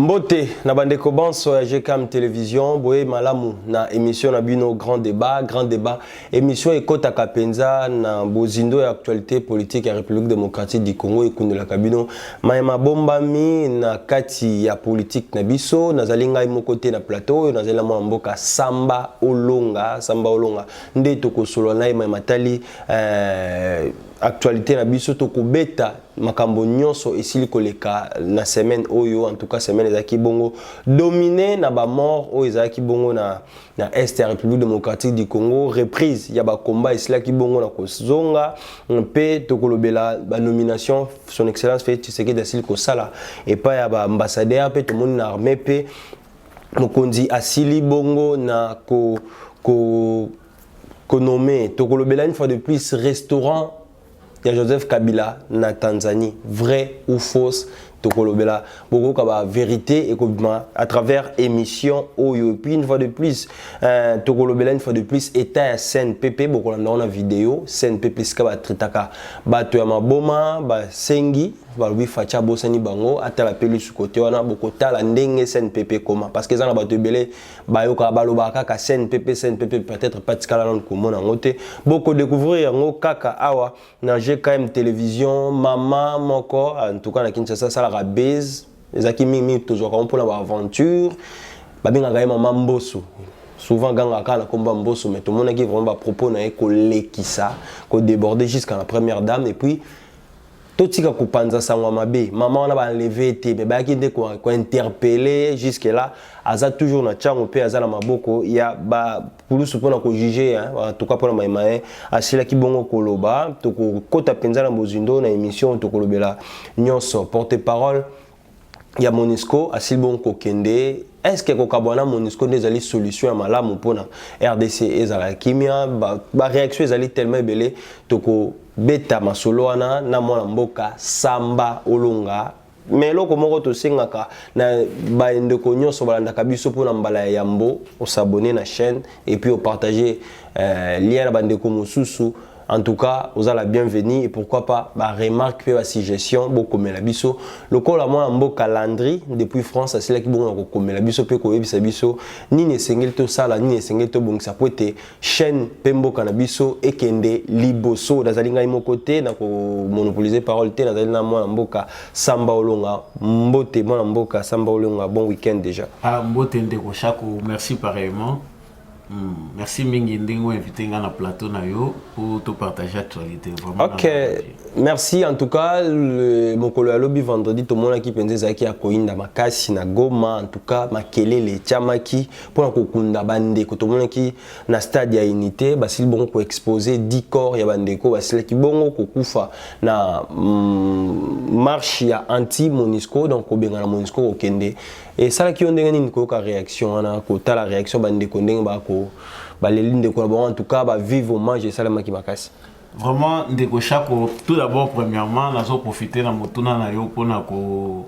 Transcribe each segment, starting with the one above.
Mbote na bandeko banso ya GKM télévision boye malamu na émission na bino grand débat émission ekota kapenza na bozindo ya actualité politique ya République démocratique du Congo ekundela kabino mayema bombami na kati ya politique na biso nazali ngai moko te na plateau nazali mwa mboka Samba Olonga nde tokosolo na mayema tali actualité na biso tokobeta makambo nyonso esili koleka na semaine oyo en tout cas semaine ezaki bongo dominé na ba mort oyo ezaki bongo na est ya République démocratique du Congo reprise ya ba combat esilaki bongo na kozonga pe tokolobela ba nomination son excellence Félix Tshisekedi asili kosala et pas ya ba ambassadeur pe to moni na armée pe mokonzi asili bongo na ko nommé tokolobela une fois de plus restaurant il y a Joseph Kabila na Tanzanie, vrai ou fausse, tokolobela beaucoup kaba vérité et à travers émission oyo puis une fois de plus tokolobela une fois de plus état CNPP beaucoup na vidéo CNPP skaba tritaka bato ya maboma ba sengi balobi facha bosani bango atala peli su côté wana beaucoup tala ndenge CNPP comment parce que ça na bato belé bayoka balobaka ka CNPP peut-être pas tikala non komona ngote beaucoup découvrir ngo kaka awa na GKM télévision mama moko en tout cas na Kinshasa ça la base les aki mimi toujours pour l'aventure babinga ga mama mboso souvent ganga kana komba mboso mais tout le monde qui vraiment propos na ko lekisa ko déborder jusqu'à la première dame et puis totika kupanza sangwa mabe maman on a enlevé été mais ba ki de ko interpeller jusque là aza toujours na chango pe aza na maboko ya ba kulusu pona ko juger hein en tout cas pour maima asila ki bongo koloba to ko kota penza na bozindo na émission to kolobela nyonso porte-parole ya Monisco asil bon ko kende est-ce que kokabwana Monisco des solution à malamu pona RDC ezala kimia ba réaction ezali tellement belé to ko beta masolo wana na mwana mboka Samba Olonga mais loko moko to sengaka na ba ndeko nyonso balandaka biso pona mbala ya yambo on s'abonner na chaîne et puis on partager lien na bandeko mosusu en tout cas vous allez la bienvenue et pourquoi pas ba remarque pe ba suggestion beaucoup mais la biso lokola mwana mboka Landry depuis France asila ki bongo ko komela biso pe ko yebisa biso ni ne sengel to sala ni ne sengel to bongisa poete chaîne pe mboka na biso ekende liboso nazali ngai mo côté na ko monopoliser parole te nazali na mwana mboka Samba Olonga mbote mwana mboka Samba Olonga bon week-end déjà mbote ndeko Chako merci pareillement. Merci mingi ndingo invité nga na plateau na yo pour te partager l'actualité vraiment. OK, merci en tout cas mokolo ya lobi vendredi to mona ki penze zaki ya koinda makasi na Goma en tout cas makelele chamaki pour kokunda bande ko to mona ki na stade ya unité basil bongo ko exposer 10 corps ya bandeko basil ki bongo ko kufa na marche ya anti Monisco donc ko benga na Monisco ko kende et ça qui on ndenge ni ko ka réaction na ko ta la réaction bandeko ndenge ba ko les lignes de collaboration en tout cas va vivre au mange ça qui makasi vraiment ndeko Chako tout d'abord premièrement nazo profiter na motuna na yo pona ko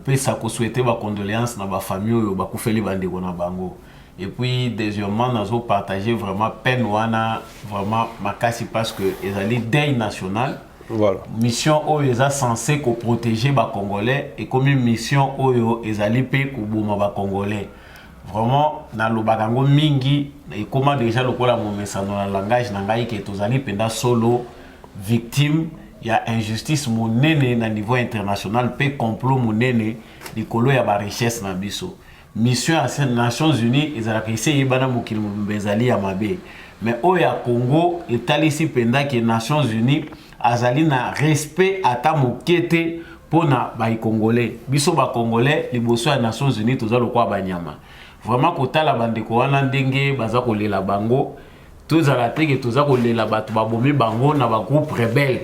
pesa ko souhaiter ba condoléances na ba famille yo ba kufeli bandeko na bango et puis deuxièmement nazo partager vraiment peine wana vraiment makasi parce que ezali deuil national. Voilà. Mission oyo eza censé ko protéger ba congolais et comme mission oyo ezali pe ko boma ba congolais. Vraiment na lobakango mingi et comment déjà lokola mon message dans le langage nangai que tozali penda solo victime ya injustice monene na niveau international pe complot monene likolo ya ba richesse na biso mission à ces Nations Unies ezalaka essayer bana mokili mbezali ya mabe mais oya Congo etalisi penda que Nations Unies azali na respect ata mokete pona ba congolais biso ba congolais liboso ya Nations Unies tozalo kwa banyama vraiment kotala bandeko wana ndenge baza kolela bango tozala teke toza kolela bato babomi bango na ba groupe rebelle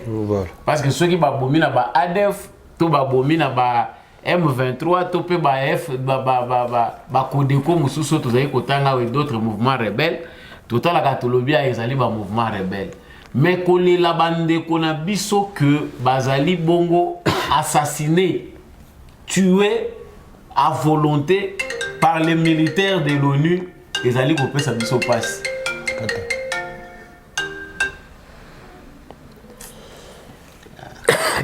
parce que ceux qui babomi na ba ADF to babomi na ba M23 to pe ba F ba Kodeko mususu tozali kotanga avec d'autres mouvements rebelles totala katolobia ezali ba mouvement rebelle mais kolela bandeko na biso que bazali bongo assassiné tué à volonté par les militaires de l'ONU, les alliés qui ça biso passe.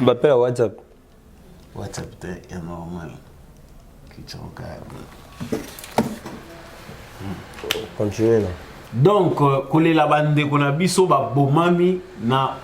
M'appelle à WhatsApp. WhatsApp est normal. Continuez là. Donc, kolela bande kona biso ba bomami na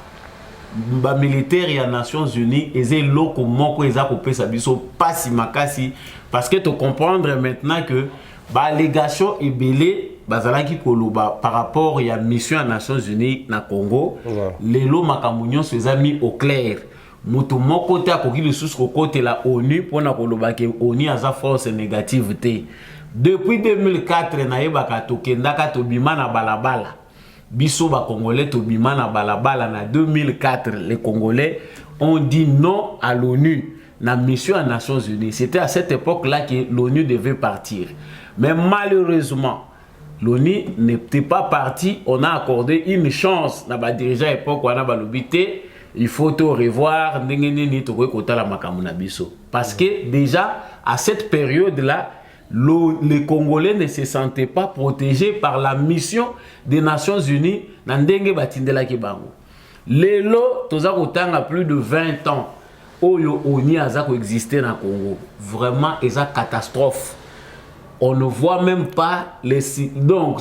ba militaire ya Nations Unies eze loko moko eza ko pesa biso pasi makasi parce que tu comprendre maintenant que ba allégation ebele bazalaki koloba par rapport ya mission à Nations Unies na Congo lelo makamunyo eza mis au clair mutu moko te akoki lisusu kokote la ONU pona koloba ke ONU aza force négative te. Depuis 2004 na yebaka tokendaka tobima na balabala biso ba Congolais tobima na balabala na 2004 les Congolais ont dit non à l'ONU na mission à Nations Unies. C'était à cette époque-là que l'ONU devait partir. Mais malheureusement, l'ONU n'était pas parti. On a accordé une chance na ba dirigeant à l'époque on a balobité il faut te revoir parce que déjà à cette période-là les Congolais ne se sentaient pas protégés par la mission des Nations Unies. Lelo, toza kotanga plus de 20 ans. Oyo oni aza ko exister na Congo. Vraiment, c'est une catastrophe. On ne voit même pas les donc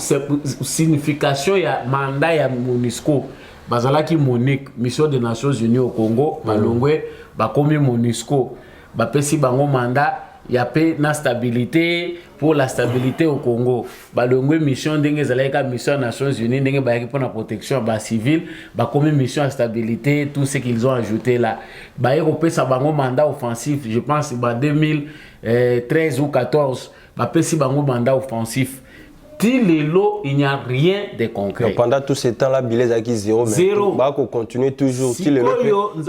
signification ya mandat ya MONUSCO. Bazalaki Monique, mission des Nations Unies au Congo, balongwe bakomi MONUSCO. Bapesi bango mandat il y a la stabilité pour la stabilité au Congo. Balongwe mission ndenge zalaika mission des Nations Unies ndenge ba pour la protection ba civile, ba comme mission à stabilité, tout ce qu'ils ont ajouté là. Ba européen sa bango mandat offensif, je pense ba 2013 ou 14, ba pesi bango mandat offensif. Tilelo, il n'y a rien de concret. Pendant tout ce temps-là, Bilez a qui zéro. Zéro. Bah, qu'on continue toujours.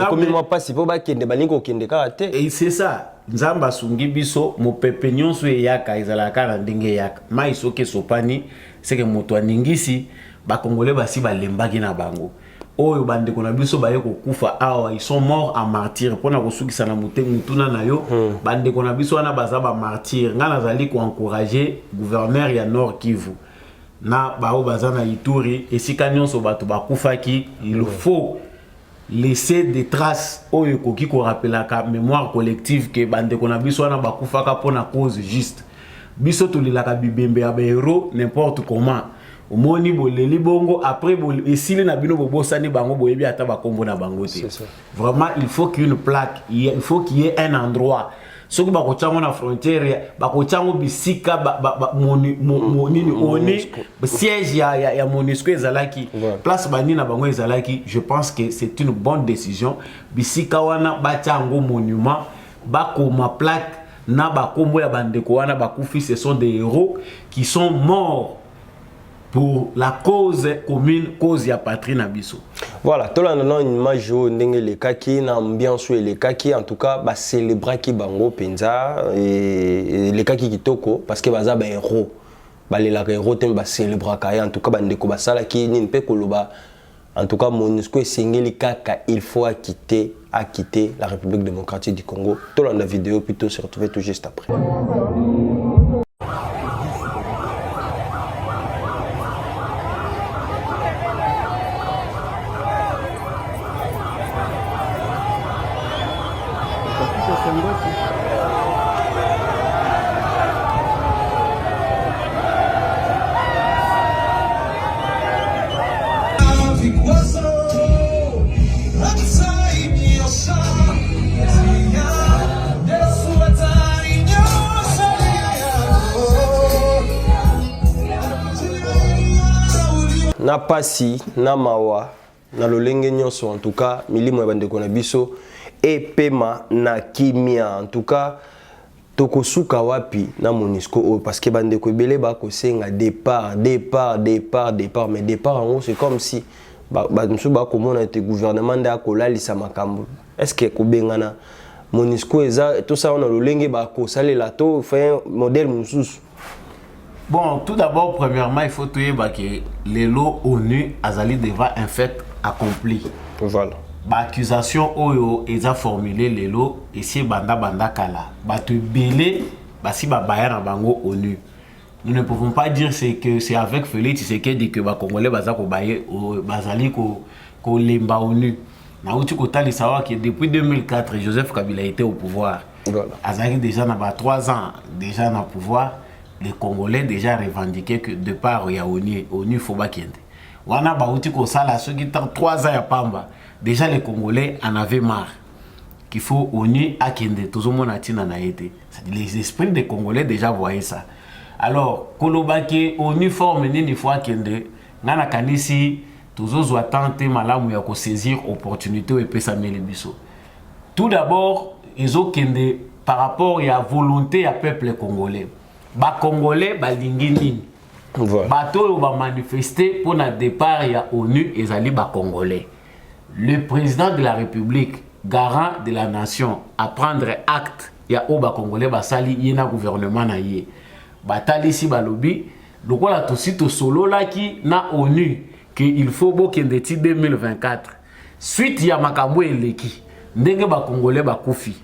Comme moi, pas si pour pas qu'il y ait des balingo qui ne karaté. Et c'est ça. Nzamba sungi biso mo pepe nyonso yaka izalaka na ndenge yaka. Ma isoke sopani c'est que moto aningisi ba Congolais basi ba lembaki na bango. Oyo bande kona biso ba yeko kufa awa ils sont morts en martyr pona kosukisa na mutuna na yo bande kona biso wana baza ba martyr ngana zali ko encourager gouverneur ya Nord Kivu na bao baza na Ituri esika nyonso bato bakufaki il faut laisser des traces oyo koki ko rappelaka mémoire collective que bande kona biso wana bakufaka pona cause juste biso tulilaka bibembe ya héros n'importe comment omoni boleli bongo après esili na bino bobosani bango boyebi ata bakombo na bango te. Vraiment il faut qu'il y ait une plaque, il faut qu'il y ait un endroit soki bakochango na frontière bakochango bisika monini oni siège ya MONUSCO ezalaki place bani na bango ezalaki. Je pense que c'est une bonne décision bisika wana bachango monument bakoma plaque na bakombo ya bandeko wana bakufi. Ce sont des héros qui sont morts pour la cause commune, cause ya patrie na biso. Voilà, tout le monde une image ndenge les kaki na ambiance les kaki en tout cas ba célébrer ki bango penza et les kaki kitoko parce que baza ba héros. Ba les héros tem ba célébrer kaya en tout cas bandeko ba sala ki ni mpe koloba en tout cas MONUSCO esengeli kaka il faut quitter la République démocratique du Congo. Tout le monde la vidéo plutôt se retrouver tout juste après. Na pasi na mawa na lolenge nyonso en tout cas milimo ya bandeko na biso epema na kimia en tout cas tokosuka wapi na MONUSCO parce que bandeko ebele ba kosenga départ mais départ en gros c'est comme si ba komona te gouvernement nda kolalisa makambo. Est-ce que kobengana MONUSCO eza tout ça on a lolenge ba ko salela to fait modèle mususu? Bon, tout d'abord, premièrement, il faut que les lots ONU azali devant un fait accompli. Voilà. L'accusation oyo eza formulé les lots et si banda kala. Batu belé basi babaya na bango ONU. Nous ne pouvons pas dire que c'est avec Félix Tshisekedi que ba Congolais baza ko baye bazali ko lemba ONU. Na uti ko tali savoir que depuis 2004 Joseph Kabila était au pouvoir. Voilà. Azali déjà n'a pas 3 ans déjà dans le pouvoir. Les Congolais déjà revendiqué que de part il y a ONU faut pas qu'il y ait. Wana bauti ko sala ceux qui tant 3 ans ya pamba. Déjà les Congolais en avaient marre. Qu'il faut ONU à kende tout le monde a tina na été. Les esprits des Congolais déjà voyaient ça. Alors kolobaki ONU forme nini faut kende ngana kanisi toujours doit tenter malamu ya ko saisir opportunité et pesa melebiso. Tout d'abord ils ont kende par rapport à la volonté du peuple congolais. Ba Congolais balingi nini. Voilà. Bato ba manifester pour le départ ya ONU ezali ba Congolais. Le président de la République, garant de la nation, à prendre acte ya oba Congolais basali yena gouvernement na ye. Batali si balobi lokola tosito solo laki na ONU que il faut bokende ti 2024. Suite ya makambo eleki ndenge ba Congolais bakufi.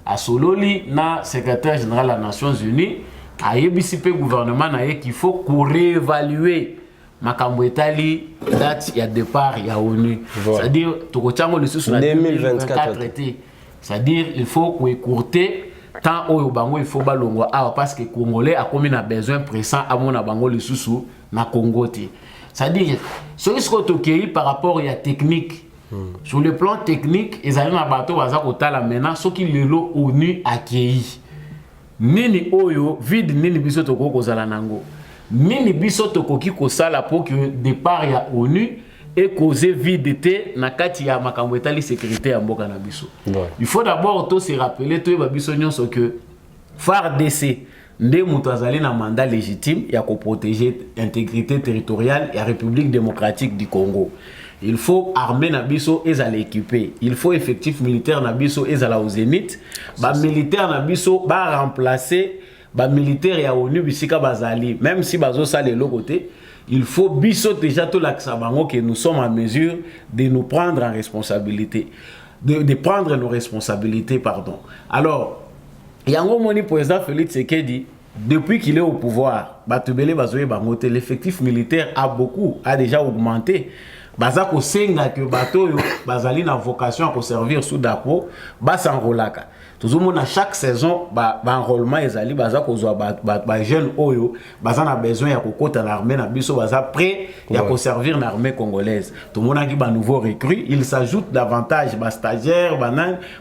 A sololi na secrétaire général des Nations Unies a yebisipe gouvernement na ye qu'il faut réévaluer makambo etali date ya départ ya ONU. Voilà. C'est-à-dire tokochango le sous na 2024 traité. C'est-à-dire il faut écourter tant au bango il faut balongwa parce que Congolais a comme na besoin pressant à mon bango le sous na Congo te. C'est-à-dire ce qui se tokei par rapport à technique. Sur le plan technique, ils allaient dans bateau baza kotala maintenant ce qui le lot ONU accueilli. Nini oyo vide nini biso toko kozala nango. Nini biso toko ki kosala pour que départ ya ONU et causer vide te na kati ya makambo etali sécurité ya mboka na biso. Il faut d'abord to se rappeler to ba biso nyonso que FARDC nde muto azali na mandat légitime ya ko protéger l'intégrité territoriale ya République démocratique du Congo. Il faut armer Nabiso et à l'équiper. Il faut effectif militaire Nabiso et à la au zénith. Ba militaire Nabiso ba remplacer ba militaire ya ONU bisika bazali. Même si bazo sale l'autre côté, il faut biso déjà tout l'axabango que nous sommes en mesure de nous prendre en responsabilité, de prendre nos responsabilités pardon. Alors, yango moni président Félix Tshisekedi depuis qu'il est au pouvoir, batubele bazoye bangote l'effectif militaire a déjà augmenté. Bazako senga que bateau bazali na vocation à servir sous d'apo basanrolaka toujours mon à chaque saison ba enrôlement ezali bazako zo ba jeune oyo bazana besoin ya kokota l'armée na biso baza prêt ya ko servir l'armée congolaise tout monde qui ba nouveau recrue il s'ajoute davantage ba stagiaire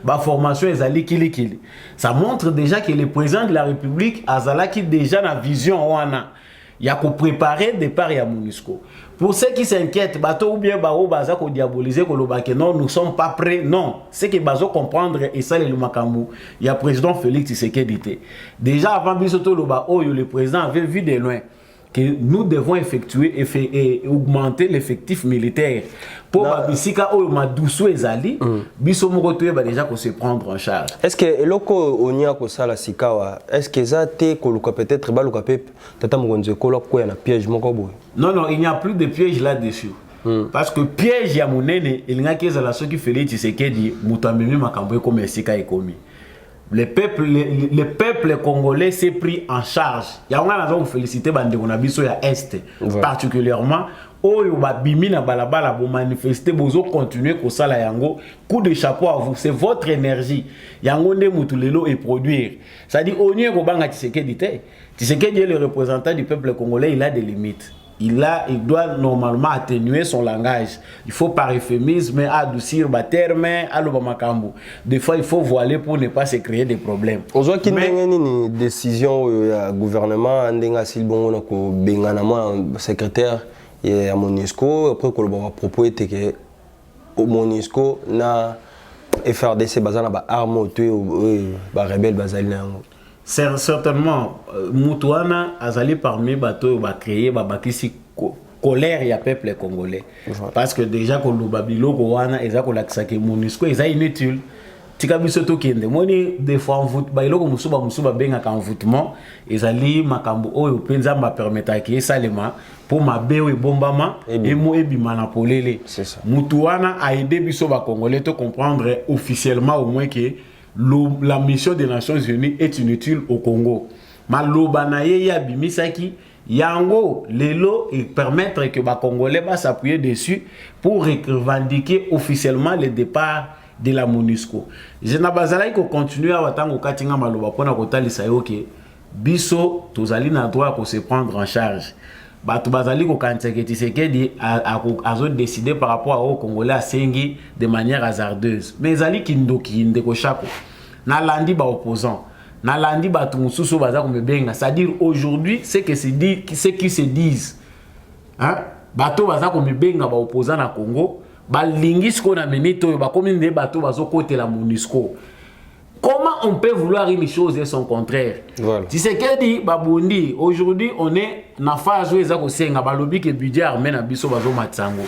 ba formation ezali kili ça montre déjà que le président de la République azala qui déjà na vision wana ya ko préparer départ ya MONUSCO. Pour ceux qui s'inquiètent, bateau ou bien bao baza ko diaboliser ko lobake non, nous sommes pas prêts. Non, c'est que bazo comprendre et ça le makambu. Il y a président Félix Tshisekedi. Déjà avant bisoto loba oyo le président avait vu de loin que nous devons effectuer et augmenter l'effectif militaire pour babisika oyo madusu ezali biso moko toye ba déjà ko se prendre en charge. Est-ce que loko onia ko sala sikawa est-ce que ça te koluka peut-être baluka pep tata mugonze ko ko na piège moko boy? Non, il n'y a plus de piège là-dessus. Parce que piège ya munene il n'y a que la qui Félix Tshisekedi mutamemi makambo comme sika ekomi. Le peuple congolais s'est pris en charge. Il y a un féliciter bande na biso ya est particulièrement oyo babimi na balabala bo manifester bozo continuer ko sala yango coup de chapeau à vous c'est votre énergie yango nde mutulelo et produire ça dit onye ko banga Tshisekedi est le représentant du peuple congolais il a des limites. Il doit normalement atténuer son langage. Il faut par euphémisme adoucir les termes, des fois il faut voiler pour ne pas se créer des problèmes. On voit qu'il y a une décision du gouvernement, secrétaire à MONUSCO, après que le propos était que MONUSCO na FRDC bazana ba arme ba rebelle bazali nango. Certainement, Moutouana azali parmi bateaux ba créer ba bakisi colère ya peuple congolais. Parce que déjà ko lobabilo ko wana eza ko lakisa ke MONUSCO eza inutile. Tika biso to kende moni des fois envoût ba iloko musuba benga ka envoûtement ezali makambo oyo penza ma permettre ke salema pour mabewe bombama et mo ebima na polele. C'est ça. Moutouana a aidé biso ba congolais to comprendre officiellement au moins que la mission des Nations Unies est inutile au Congo. Malobanaye ya bimisaki yango lelo et permettre que les Congolais s'appuyer dessus pour revendiquer officiellement le départ de la MONUSCO. Je n'ai pas continuer à attendre au Katinga Maloba pour que biso tozali na droit pour se prendre en charge. Bato bazali ko Kantseke Tshisekedi a décidé par rapport au Congolais à Sengi de manière hasardeuse. Mais zali kindoki ndeko chako. Na landi ba opposant. Na landi ba tumususu baza ko mebenga. C'est-à-dire aujourd'hui ce qui se disent. Hein? Bato baza ko mebenga ba opposant na Congo, ba lingis ko na menito ba komi nde bato bazo côté la MONUSCO. Comment on peut vouloir une chose et son contraire? Voilà. Tshisekedi Babundi, aujourd'hui on est na phase où ezako senga balobi que budget armé na biso bazo matsango.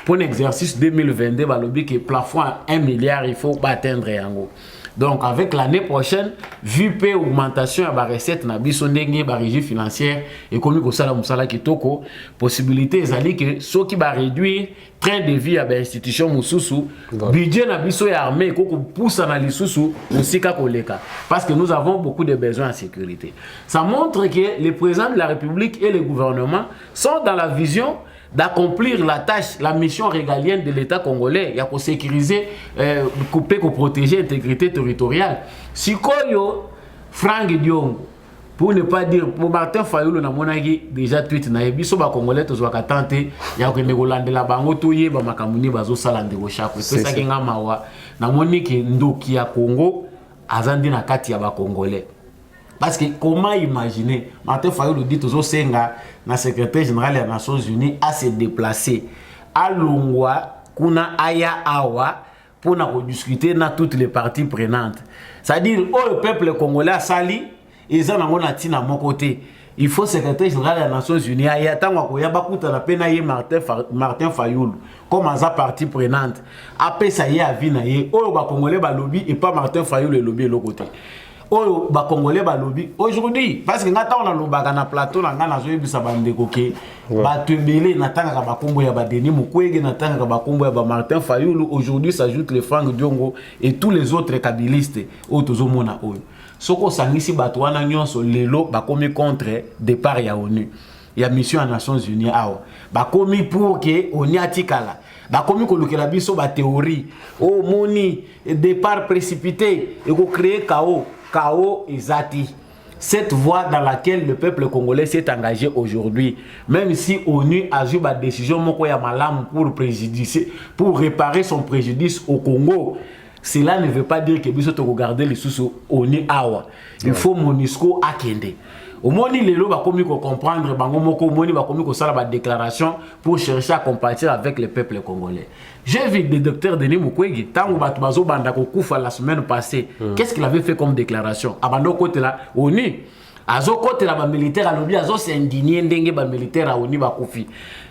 Pour l'exercice 2022 balobi que plafond à 1 milliard il faut atteindre yango. Donc avec l'année prochaine, vu peu augmentation à la recette na biso ndenge ba régie financière et comme ko sala musala kitoko, possibilité ezali que ceux qui va réduire train de vie à l'institution mususu, budget na biso ya armée ko pousse na lisusu musika koleka parce que nous avons beaucoup de besoins en sécurité. Ça montre que le président de la République et le gouvernement sont dans la vision d'accomplir la tâche, la mission régalienne de l'État congolais, il y a pour sécuriser, couper, pour protéger l'intégrité territoriale. Si Koyo, Franck Diong, pour ne pas dire, pour Martin Fayoulou, na monagi déjà tweet na ebiso ba congolais to zwaka tante ya ko ngolande la bango toye ba makamuni bazo salande go chaque c'est ça kinga mawa na moniki ndoki ya Congo azandi na kati ya ba congolais. Parce que comment imaginer, Martin Fayoulou dit toujours Senga, le secrétaire général des Nations Unies, à se déplacer à Longwa, Kuna Aya Awa, pour discuter dans toutes les parties prenantes. C'est-à-dire, le peuple congolais a sali, ils ont un mon côté. Il faut le secrétaire général des Nations Unies, il y a la peine Martin Fayoulou, comme à partie prenante. Après ça y est, à Vinaye, le Congolais va lobby et pas Martin Fayoulou le lobby de l'autre côté. Oh, ba Congolais ba lobby aujourd'hui parce que ngata on a lobaka na plateau na ngana zo yebisa bandeko ke ba tebele na tanga ka bakombo ya ba Denis Mukwege na tanga ka bakombo ya ba Martin Fayoulou. Aujourd'hui s'ajoute les Franck Diongo et tous les autres kabilistes au tozomona oyo soko sangisi bato wana nyonso lelo ba komi contre départ ya ONU ya mission à Nations Unies awa ba komi pour que on y atikala ba komi ko lokela biso ba théorie oh moni départ précipité et ko créer chaos Izati. Cette voie dans laquelle le peuple congolais s'est engagé aujourd'hui, même si ONU a eu la décision pour réparer son préjudice au Congo, cela ne veut pas dire que nous devons regarder les sous ONU awa. Il faut MONUSCO akende. Au moins, les lois va comprendre, va déclaration pour chercher à compatir avec le peuple congolais. J'ai vu le docteur Denis Mukwege, tant que la semaine passée, qu'est-ce qu'il avait fait comme déclaration? Abando côté là, ONU. Azo côté là, militaire à l'objet, azo s'est indigné d'engue militaire à ONU bakufi.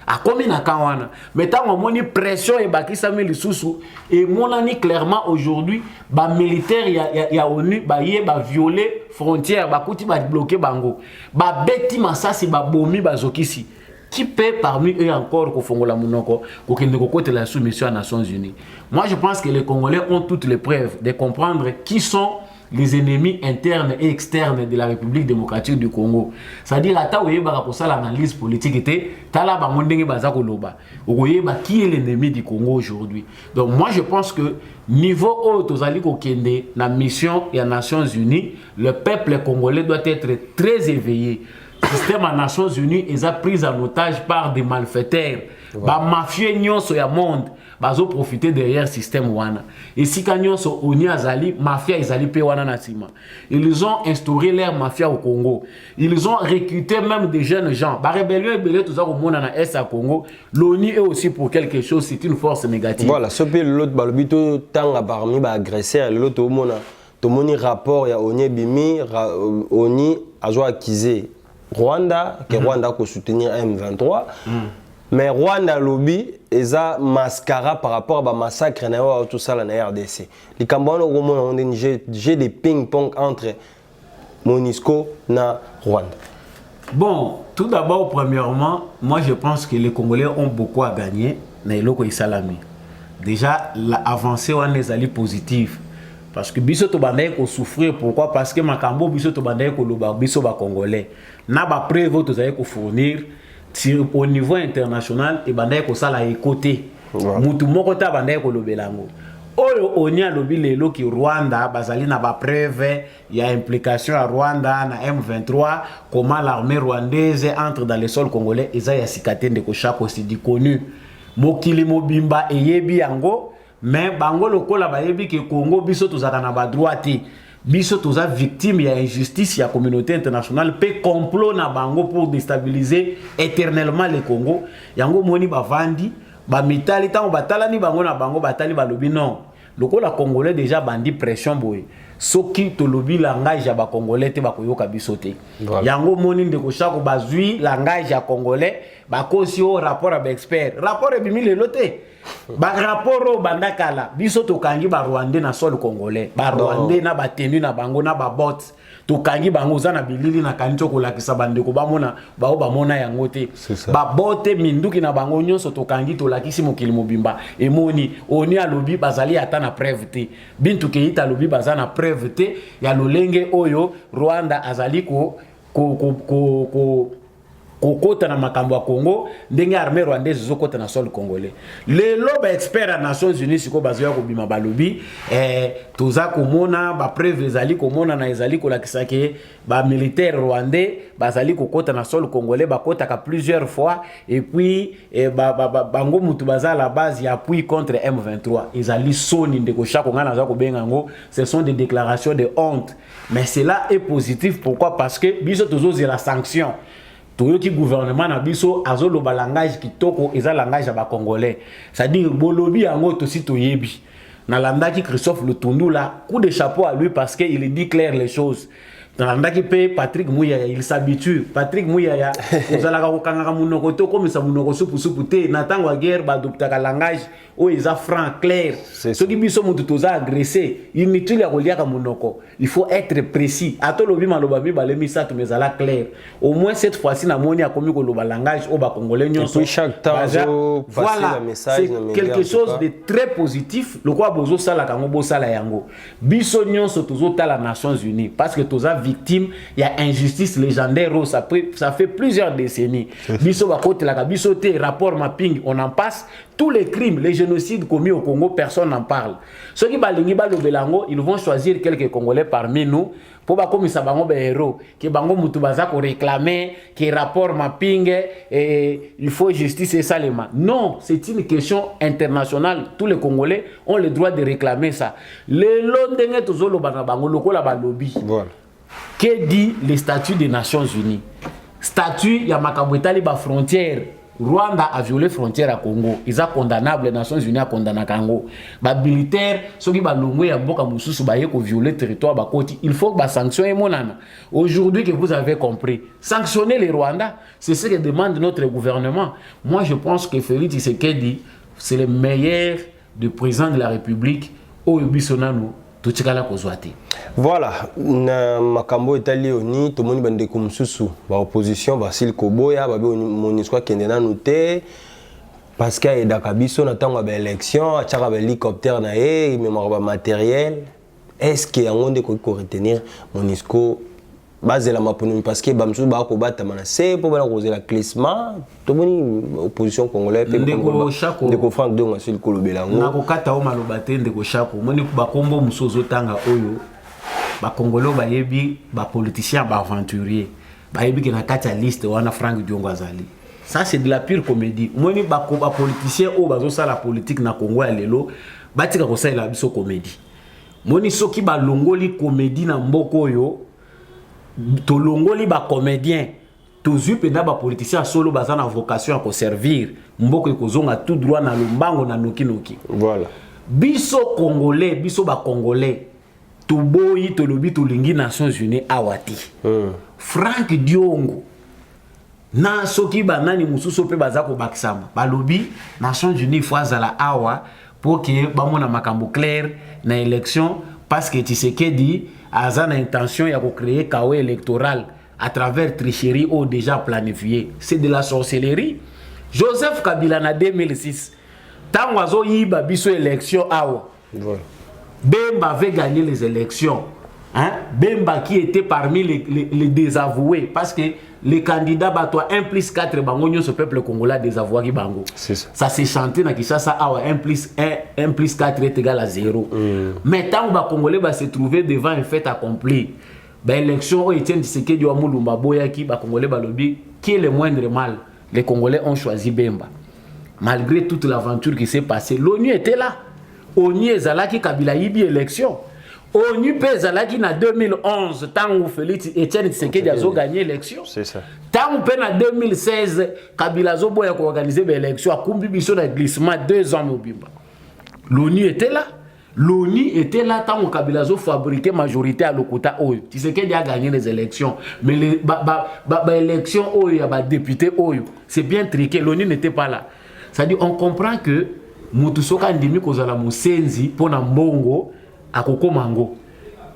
A combien na kawana? Mais tant qu'on a pression et baki Samuel Soussou et mon ami clairement aujourd'hui, ba militaire ya ONU ba yé ba violer frontière, ba kuti ba bloquer bango, ba beti masasi ba bomi ba zokisi. Qui peut parmi eux encore qu'au Fongola Mounoko, qu'au côté de la soumission aux Nations Unies? Moi, je pense que les Congolais ont toutes les preuves de comprendre qui sont les ennemis internes et externes de la République démocratique du Congo. C'est-à-dire, l'analyse politique était qui est l'ennemi du Congo aujourd'hui. Donc, moi, je pense que niveau haut, la mission et les Nations Unies, le peuple congolais doit être très éveillé. Le système des Nations Unies est pris en otage par des malfaiteurs. Les mafieux nyonso ya monde bazo profiter derrière le système wana. Et si nyonso oni azali mafia izali pe wana natima. Ils ont instauré leur mafia au Congo. Ils ont recruté même des jeunes gens. Ba rébellion ebele tout ça au monde na est à Congo. L'ONU est aussi pour quelque chose, c'est une force négative. Voilà, ce pays l'autre balbito tanga parmi ba agresseurs l'autre au monde. To moni rapport ya ONU bimi ONU azo accusé Rwanda que Rwanda ko soutenir M23. Mais Rwanda lobby eza mascara par rapport à massacre na tout ça na RDC. Les Camerounais ont j'ai des ping-pong entre MONUSCO na Rwanda. Bon, tout d'abord, premièrement, moi je pense que les Congolais ont beaucoup à gagner na eloko isalami. Déjà, l'avancée est allée positive. Parce que biso to bandaye ko souffrir, pourquoi? Parce que makambo biso to bandaye ko loba biso ba Congolais. Na ba preuve to zaye ko fournir au niveau international et bandaye ko sala côté. Mutu moko ta bandaye ko lobelango. oyo oni alobi lelo ki Rwanda bazali na ba preuve ya implication à Rwanda na M23 comment l'armée rwandaise entre dans le sol congolais eza ya sikate ndeko Shako c'est du connu mokili mobimba eyebi yango mais bango lokola bayebi ke Congo biso tozaka na ba droite biso toza victime ya injustice ya communauté internationale pe complot na bango pour déstabiliser éternellement le Congo yango moni bavandi ba mitali tango batalani bango na bango batali balobi non lokola congolais déjà bandi pression boy soki to lobi langage ya ba congolais te bakoyoka biso te yango moni ndeko Shako bazui langage ya congolais bakosi o rapport à expert rapport e bimi lelo te ba rapport bandakala biso to kangi ba rwandais na sol congolais ba rwandais na batenu na bango na ba bot to kangi bango za na bilili na kanito ko lakisa bandeko bamona bao bamona yango te ba bote minduki na bango nyonso to kangi to lakisi mokili mobimba emoni oni alobi bazali ata na preuve te bintu keita alobi bazana preuve te ya lolenge oyo Rwanda azali kokota na makambo ya Congo ndenge armée rwandaise zokota na sol congolais lelo ba expert à Nations Unies siko bazoya ko bima balobi toza komona ba preuve ezali komona na ezali kolakisa ke ba militaire rwandais bazali kokota na sol congolais bakota ka plusieurs fois et puis bango mutu baza la base ya appui contre M23 ezali soni ndeko Shako ngana za ko benga ngo ce sont des déclarations de honte mais cela est positif pourquoi parce que biso tozo la sanction toyoki gouvernement na biso azolo ba langage kitoko eza langage ya ba congolais c'est-à-dire bolobi yango to si toyebi na landaki Christophe Lutundula coup de chapeau à lui parce que il dit clair les choses nalandaki pe Patrick Muyaya il s'habitue Patrick Muyaya ozalaka kokanga munoko to comme ça munoko supu te na tango guerre ba adoptaka langage o eza franc clair soki biso mutu toza agressé inutile ya koliaka munoko il faut être précis atolobi maloba mi balemisa to mezala clair au moins cette fois-ci na moni akomi ko loba langage o ba congolais nyonso chaque temps voilà c'est quelque chose de très positif le quoi bozo sala kango bo sala yango biso nyonso tozo tala Nations Unies parce que toza victime il y a injustice légendaire ça fait plusieurs décennies biso ba côté la biso te rapport mapping on en passe tous les crimes les génocides commis au Congo personne n'en parle ceux qui balingi balobelango ils vont choisir quelques Congolais parmi nous pour ba comme ça bango be héros que bango mutu baza ko réclamer que rapport mapping et il faut justice et salema non c'est une question internationale tous les Congolais ont le droit de réclamer ça le londenge tozolo bana bango lokola ba lobby voilà. Que dit le statut des Nations Unies? Statut ya makambo etali ba frontière. Rwanda a violé frontière à Congo. Ils ont condamnable les Nations Unies a condamné Congo. Ba militaire soki ba longwe ya mboka mususu ba yeko violer territoire ba koti. Il faut que ba sanctionner monana. Aujourd'hui que vous avez compris, sanctionner les Rwandais, c'est ce que demande notre gouvernement. Moi je pense que Félix Tshisekedi c'est le meilleur du président de la République au Bisonano. Voilà, na makambo etali oni tomoni bandeko mususu ba opposition Basile Koboya babe moniswa kendena noté parce que edaka biso na tango ba élection atchaka ba hélicoptère na e mémoire ba matériel est-ce que yango nde ko retenir Monisco base la maponomi parce que bamsu ba ko bata mana c'est pour ba causer la classement tomoni opposition congolaise ndeko Frank de Basile Kolobelango na ko kata o malobate ndeko Shako moni ba kombo musozo tanga oyo ba congolais ba yebi ba politicien ba aventurier ba yebi ke na kata liste wana Frank Diongo azali ça c'est de la pure comédie moni ba politicien o bazo sala politique na Congo ya lelo batika ko sala biso comédie moni soki ba longoli comédie na mboko oyo to longoli ba comédien tozu penda ba politicien solo bazana vocation à servir mboko ekozonga tout droit na lombango na noki voilà biso congolais biso ba congolais to boyi to lobi to lingi Nations Unies awati Frank Diongo na soki banani mususu pe bazako bakisama balobi Nations Unies faut azala awa pour que bamona makambo clair na élection parce que Tshisekedi a une intention de créer un chaos électoral à travers tricherie ou déjà planifié. C'est de la sorcellerie. Joseph Kabila en 2006, tant oiseau yiba biso élection awa. Bemba avait gagné les élections. Hein? Bemba qui était parmi les désavoués parce que les candidats battent 1 plus 4 bango ce peuple congolais des avoirs qui bango. Ça s'est chanté na Kinshasa 1 plus 4 est égal à 0. Mais tant que Congolais va se trouver devant un fait accompli, l'élection Etienne Tshisekedi wa Mulumba Boyaki ba Congolais ba lobby qui est le moindre mal. Les Congolais ont choisi Bemba. Malgré toute l'aventure qui s'est passée, l'ONU était là. ONU ezalaki Kabila yibi élection. ONU ezalaki na 2011 tant où Félix Etienne Tshisekedi a gagné l'élection. C'est ça. Tant où en 2016 Kabila zo boya ko organiser l'élection a kumbi biso na glissement 2 ans mobimba. L'ONU était là. L'ONU était là tant où Kabila zo fabriqué majorité à Lokota Oyo. Tshisekedi a gagné les élections. Mais les élections Oyo ya député Oyo, c'est bien triqué. L'ONU n'était pas là. C'est-à-dire on comprend que Mutusoka ndimi kozala musenzi pona mbongo akoko mango.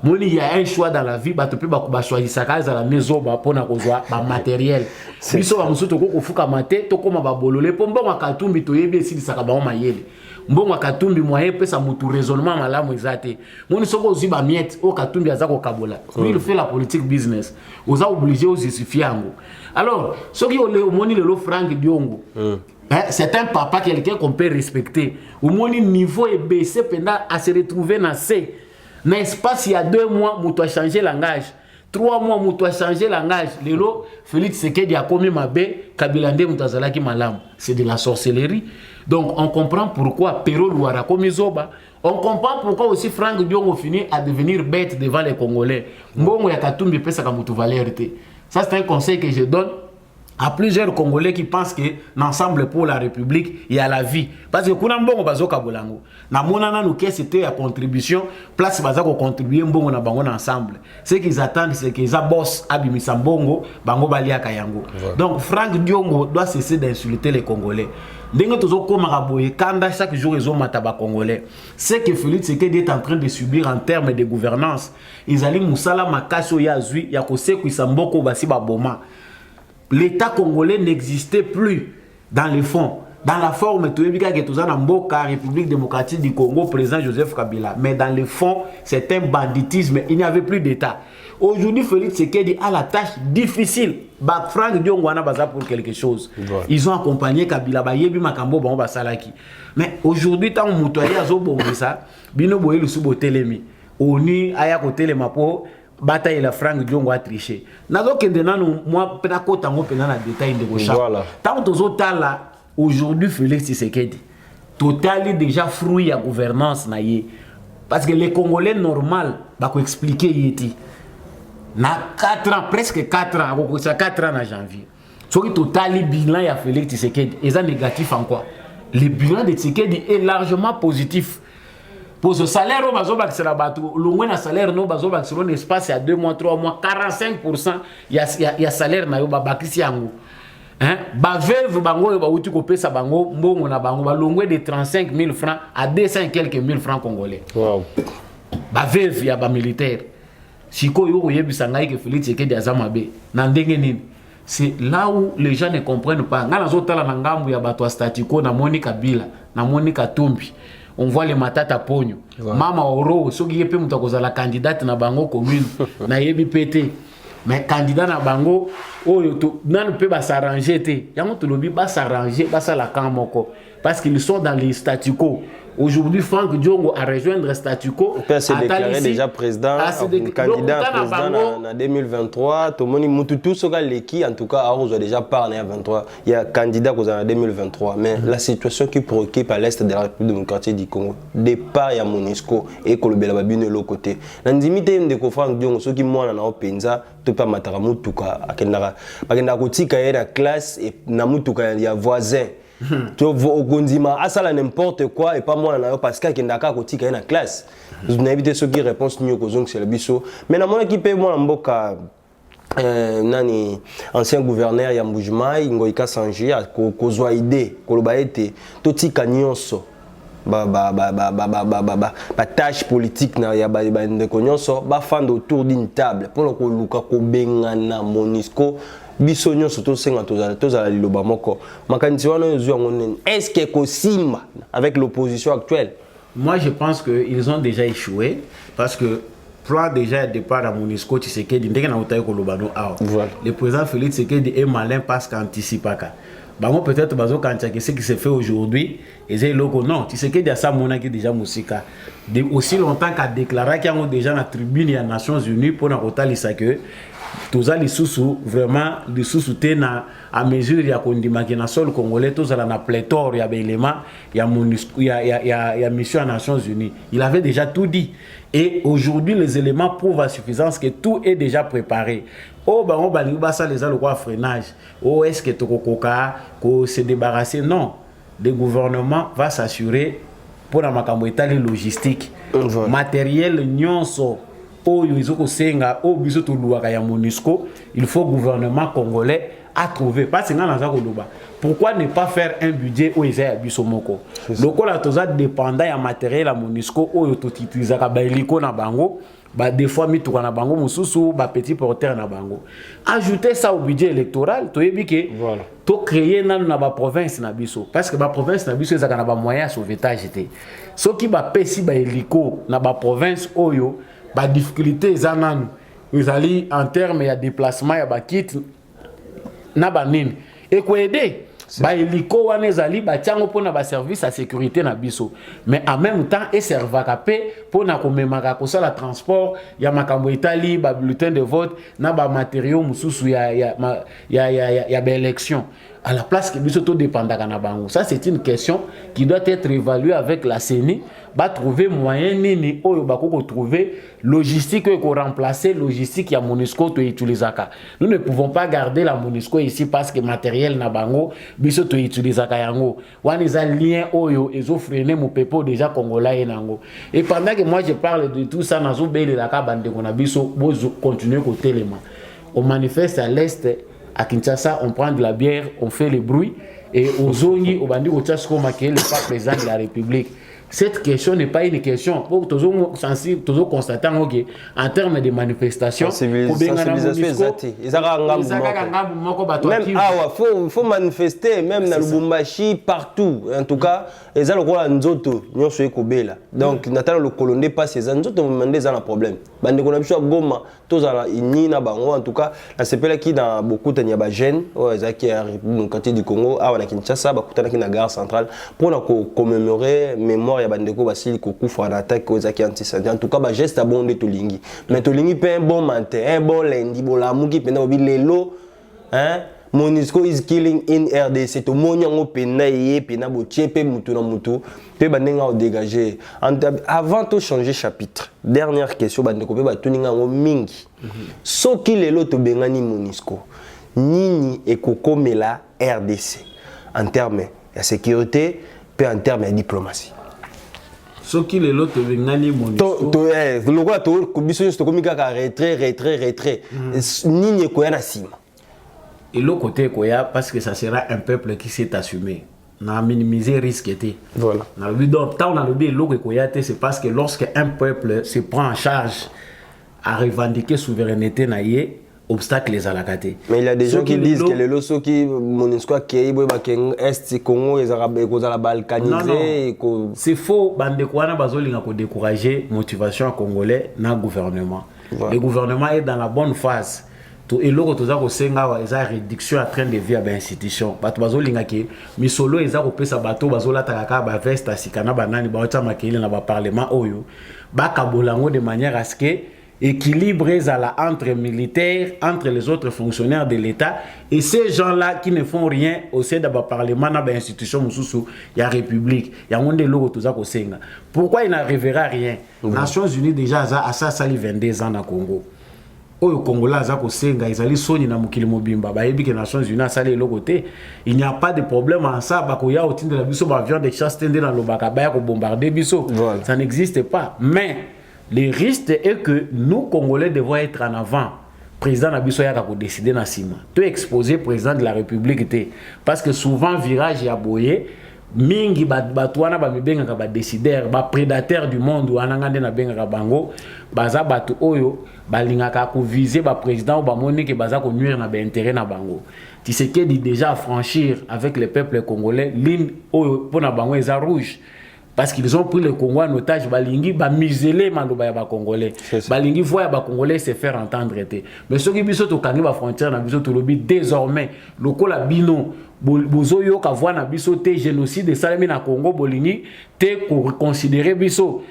Moni il y a un choix dans la vie, bato pe ba choisir ça za la maison ba pona kozwa ba matériel. Biso ba musuto ko fuka mate to koma ba bolole po mbongo akatumbi to yebi esi disaka ba mayele. Mbongo akatumbi moyen pesa mutu raisonnement malamu ezate. Moni soko oziba miette o katumbi azako kabola. Lui il fait la politique business. Oza obligé au justifier ngo. Alors, soki o le moni le Frank Diongo. C'est un papa, quelqu'un qu'on peut respecter. Au moins, le niveau est baissé pendant à se retrouver dans C. N'est-ce pas, il y a 2 mois, tu as changé le langage. 3 mois, tu as changé le langage. Lélo, Félix Sekedi a commis ma baie, Kabilande Moutazalaki Malam. C'est de la sorcellerie. Donc, on comprend pourquoi Perro Louara commis Zoba. On comprend pourquoi aussi Franck Diongo finit à devenir bête devant les Congolais. Mbongo Yakatumbi Pesa Kamutu Valérité. Ça, c'est un conseil que je donne à plusieurs Congolais qui pensent que l'ensemble pour la République, il y a la vie. Parce que kuna mbongo bazo kabolango. Na monana nous que c'était à contribution, place bazako contribuer mbongo na bango ensemble. Ce qu'ils attendent c'est qu'ils a boss abimisa mbongo, bango balia kayango. Donc Franck Diongo doit cesser d'insulter les Congolais. Ndenge tozo koma boye kanda chaque jour ils ont mataba Congolais. C'est que Félix Tshisekedi est en train de subir en termes de gouvernance. Ils allaient musala makaso ya zui ya koseku isamboko basi ba boma. L'État congolais n'existait plus dans les fonds. Dans la forme, la République démocratique du Congo, président Joseph Kabila. Mais dans les fonds, c'est un banditisme. Il n'y avait plus d'État. Aujourd'hui, Félix Tshisekedi a la tâche difficile. Franck Diongoana Baza pour quelque chose. Ils ont accompagné Kabila. Mais aujourd'hui, tant que nous avons ça, Bino Boye le Soubo Telemi. Oni Aya Kotelema Mapo. Bataille la Franck Diongo a triché. Nazo kendena no moi pena kota ngo pena na détail de gocha. Tant tozo tala aujourd'hui Félix Tshisekedi. Total déjà fruit à gouvernance na yé. Parce que les Congolais normal ba ko expliquer yéti. Na 4 ans presque 4 ans ko 4 ans en janvier. Soki total bilan ya Félix Tshisekedi est négatif en quoi? Le bilan de Tshisekedi est largement positif. Pour ce salaire, le salaire, un espace il y a 2 mois, 3 mois, 45%, il y a salaire, il y a de 35 000 francs à 200 et quelques mille francs congolais. Wow. Il y a des militaires. C'est là où les gens ne comprennent pas. On voit les matata pogno. Mama oro soki yepe mutakoza la candidate na bango commune na yebi pété. Mais candidat na bango oyo to nan peut ba s'arranger té. Yango to lobi ba s'arranger ba sa la kamoko parce qu'ils sont dans les statu quo. Aujourd'hui, Franck Diongo a rejoindre le statu quo. Il s'est déclaré déjà président, candidat président en 2023. Tomoni Mututu Soga Leki, en tout cas, on a déjà parlé en 2023. Il y a candidat en 2023. Mais la situation qui préoccupe à l'est de la République démocratique du Congo, départ il y a Monisco et Kolobela Babine de l'autre côté. Dans l'intimité de Franck Diongo, ceux qui moi en Penza, tu peux matara Mutuka, à Kendara. Parce que Nakotika il y a la classe et Namutuka il y a voisin. Tu vois, à ça n'importe quoi et pas moi parce qu'il y a une classe. Vous n'avez évité ceux qui répondent c'est le biseau. Mais dans mon équipe, moi, nani ancien gouverneur ya Mbujima, Ngoïka Sanji, kozwa idée, kolobaete, toti kanyonso. Tâche politique na ya ndeko nyonso ba fand autour d'une table pour ko luka ko bengana Monisco biso nyonso to senga tozala liloba moko makanisi wana yozu ngone est-ce que Kosima avec l'opposition actuelle? Moi je pense que ils ont déjà échoué parce que plan déjà de départ à Monisco, tu sais que le président Félix Tshisekedi est malin parce qu'il anticipe pas. Bango peut-être bazo kanchaki ce qui se fait aujourd'hui et c'est loko non tu sais que déjà ça mona qui déjà musika aussi longtemps qu'a déclaré qu'il y a déjà la tribune des Nations Unies pour na kotalisa que tous les sous vraiment les sous-soutenir à mesure ya kondima ki na sol congolais tous à la pléthore ya éléments ya MONUSCO ya mission des Nations Unies il avait déjà tout dit et aujourd'hui les éléments prouvent à suffisance que tout est déjà préparé. Oh, bah, on va les le freinage. Oh, est-ce que tu ko se débarrasser? Non. Le gouvernement va s'assurer pour la macamboïta logistique. Matériel, nyonso. Oh, yuzoko senga, oh, bisoto luaka ya MONUSCO. Il faut gouvernement congolais à trouver. Parce que pourquoi ne pas faire un budget où ils ont bisomoko? Donc, là, tout ça dépendant ya matériel à MONUSCO, où ils utilisent ka bailiko na bango. Bah, des fois, mi na bango mususu, ba petit porteur na bango. Ajouter ça au budget électoral, tu sais que tu créer na ba province na biso parce que ba province na biso ezaka na ba moyen sauvetage té. Ce qui ba pesi ba hélico na ba province oyo, ba difficulté ezananu. Vous allez en termes ya déplacement ya ba kit na ba nini. Et ko aider ba hélico wana ezali ba tiango pona ba service à sécurité na biso mais en même temps et servaka pe pona ko memaka ko sala transport ya makambo itali ba bulletin de vote na ba matériaux mususu ya ba élection à la place que biso to dépendaka na bango. Ça c'est une question qui doit être évaluée avec la CENI ba trouver moyen nini oyo ba ko trouver logistique ko remplacer logistique ya MONUSCO to utilisaka. Nous ne pouvons pas garder la MONUSCO ici parce que matériel na bango biso to utilisaka yango. Wana za lien oyo ezo freiner mon pepo déjà congolais nango. Et pendant que moi je parle de tout ça nazo bele la ka bande ko na biso bozo continuer ko télément. On manifeste à l'est à Kinshasa, on prend de la bière, on fait le bruit et aux Zongi, au Bandi, au Tchasko Maké, le pas président de la République. Cette question n'est pas une question. Pour toujours constater en termes de manifestation, il faut manifester même dans le Lubumbashi, partout. En tout cas, les gens ont donc, le coloné passe, les gens ont un problème. En tout cas, c'est là qui dans beaucoup de jeunes, qui est du Congo, à Kinshasa, qui la gare centrale, pour commémorer mémoire ya bandeko basili kokufa en attaque aux aki anti-santé. En tout cas, geste à bon de Tolingi. Mais Tolingi peut un bon matin, un bon lundi, bon l'amour qui peut lelo, hein? MONUSCO is killing in RDC. To monyango pena yé pena botié pe mutu na mutu pe bandenga o dégager. Avant de changer chapitre, dernière question bandeko pe batuninga ngo mingi. Soki lelo to bengani MONUSCO, nini ekokomela RDC en termes de sécurité et en termes de diplomatie. Ce qui est l'autre vingani MONUSCO. Le roi to biso to komika ka retrait. Nini ko yana sima. Et l'autre côté koya parce que ça sera un peuple qui s'est assumé. Na minimiser risque était. Voilà. Na le donc tant na le bi l'autre koya c'est parce que lorsque un peuple se prend en charge à revendiquer souveraineté na yé obstacle les alakate. Mais il y a des gens qui disent que les loso qui MONUSCO qui est Congo les arabes la balkanisé. C'est faux. Bande kwana bazolinga ko décourager motivation congolais na gouvernement. Voilà. Le gouvernement est dans la bonne phase. To eloko toza ko senga wa eza réduction à train de vie à ba institution. Bato bazolinga ki misolo eza ko pesa bato bazolata kaka ba veste asikana banani ba otama kile na ba parlement oyo. Ba kabolango de manière à ce que équilibre entre militaires, entre les autres fonctionnaires de l'État et ces gens-là qui ne font rien au sein de la parlement, de l'institution, il y a République, il y a un monde logo tout ça ko senga. Pourquoi il n'arrivera rien? Les Nations Unies déjà à ça sali 22 ans au Congo. Au Congo là za ko senga izali soni na mukili mobimba ba yebi que Nations Unies sali le côté. Il n'y a pas de problème en ça ba ko ya otinde la biso ba avion de chasse tende dans le bakaba ko bombarder biso. Ça n'existe pas. Mais le risque est que nous, Congolais, devons être en avant. Président Nabiso Yaka pour décider na sima. Tu exposé président de la République. Parce que souvent, virage y a boyé. Mingi batouana ba mibenga ka ba décideur, ba prédateur du monde ou anangande na benga ka bango, baza batu oyo, ba linga ka ko viser ba président ou ba moni ke baza ko nuire na ba intérêt na bango. Tu sais que dit déjà franchir avec le peuple congolais, ligne oyo pour na bango eza rouge. parce qu'ils ont pris le Congo en otage, balingi ba museler maloba ya ba congolais, balingi voya ba congolais se faire entendre été. Mais ceux qui biso to kangi ba frontière na biso to lobi désormais lokola bino bozo yo ka voix na biso te génocide de salami na Congo bolingi te ko considérer biso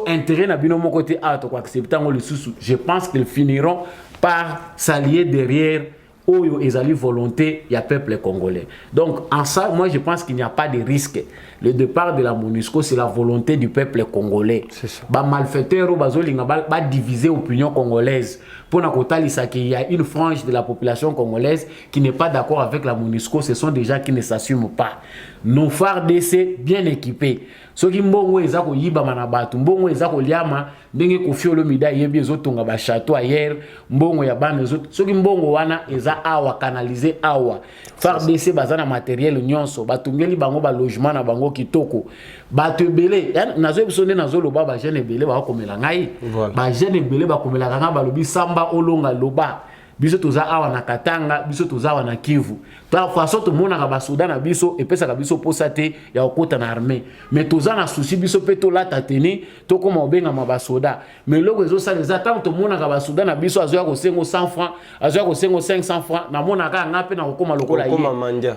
intérêt na bino mon côté a to ko accepter ngo le sous. Je pense qu'ils finiront par s'allier derrière Oyo ezali volonté ya peuple congolais. Donc en ça, moi je pense qu'il n'y a pas de risque. Le départ de la MONUSCO, c'est la volonté du peuple congolais. Ba malfaiteurs bazolinga ba diviser l'opinion congolaise. Pour na qu'il y a une frange de la population congolaise qui n'est pas d'accord avec la MONUSCO, ce sont des gens qui ne s'assument pas. Nos FARDC bien équipés. Ceux qui mbongo ezako yiba manabatu, mbongo ezako liama, ndenge kofiolo mida yebi ezotonga ba château ailleurs, mbongo ya bana ezot. Ceux qui mbongo wana eza awa canaliser awa. FARDC bazana matériel nyonso, batungeli bango ba logement na bango kitoko. Batu ebele, nazo bisonde nazo loba ba jeune ebele ba komela ngai. Ba jeune ebele ba komela kanga ba lobi samba olonga loba. Biso toza awa na Katanga, biso toza awa na Kivu. Par façon to mona ka basoda na biso epesa ka biso posate ya okota na armée. Mais toza na souci biso peto la tateni to koma obenga mabasoda. Mais loko ezo sa les attentes to mona ka basoda na biso azoya ko sengo 100 francs, azoya ko sengo 500 francs na mona ka ngape na kokoma lokola ye.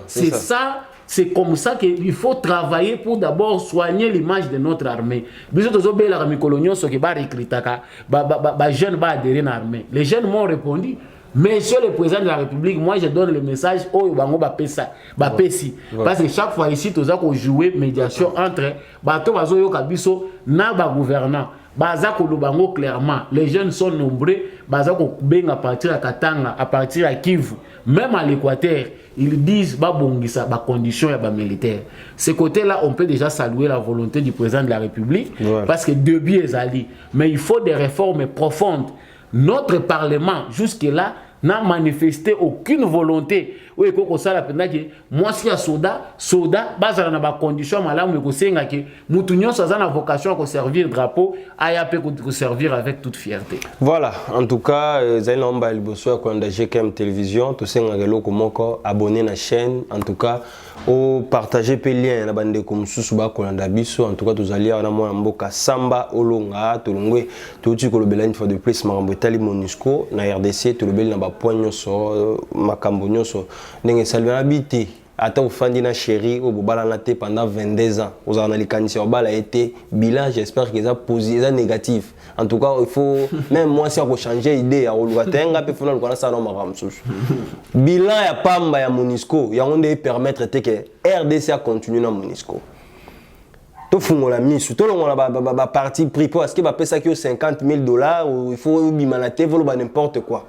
C'est ça. C'est comme ça qu'il faut travailler pour d'abord soigner l'image de notre armée. Biso tozo be la mikolonio so ke ba recrutaka ba jeune ba adhérer à l'armée. Les jeunes m'ont répondu Monsieur le président de la République, moi je donne le message au Bango Bapesa, Bapesi. Parce que chaque fois ici, tu as joué médiation entre Bato Bazoyo Kabiso, Naba gouvernant. Bazako Lubango clairement, les jeunes sont nombreux. Bazako Benga à partir à Katanga, à partir à Kivu, même à l'Équateur, ils disent Babongisa, ba condition et ba militaire. Ce côté-là, on peut déjà saluer la volonté du président de la République, parce que deux biais alliés. Mais il faut des réformes profondes. Notre Parlement, jusque-là, n'a manifesté aucune volonté. Oui, moi, si soda, base na ba condition malamu ko senga ke mutunyo sa na vocation à servir drapeau, aya pe ko servir avec toute fierté. Voilà, en tout cas, Zailamba Elboso ko nda GKM télévision, to senga loko moko abonner na chaîne, en tout cas, au partager pe lien na bande ko mususu ba ko nda biso, en tout cas tozali na mwana mboka Samba Olonga, tolongwe tuti ko lobela une fois de plus makambo etali MONUSCO na RDC, to lobela na ba poigno so makambo nyoso. Ndenge salve na biti ata ofandi na chéri au bobala na te pendant 22 ans aux analyses bala été bilan j'espère que ça positif ça négatif en tout cas il faut même moi si on changer idée ya oluwatenga pe fona lokana ça no makamsusu bilan ya pamba ya MONUSCO ya onde permettre que RDC a continuer na MONUSCO to fungola misu to longola ba parti pris parce que ba pesa ki $50,000 ou il faut bimanate volo ba n'importe quoi.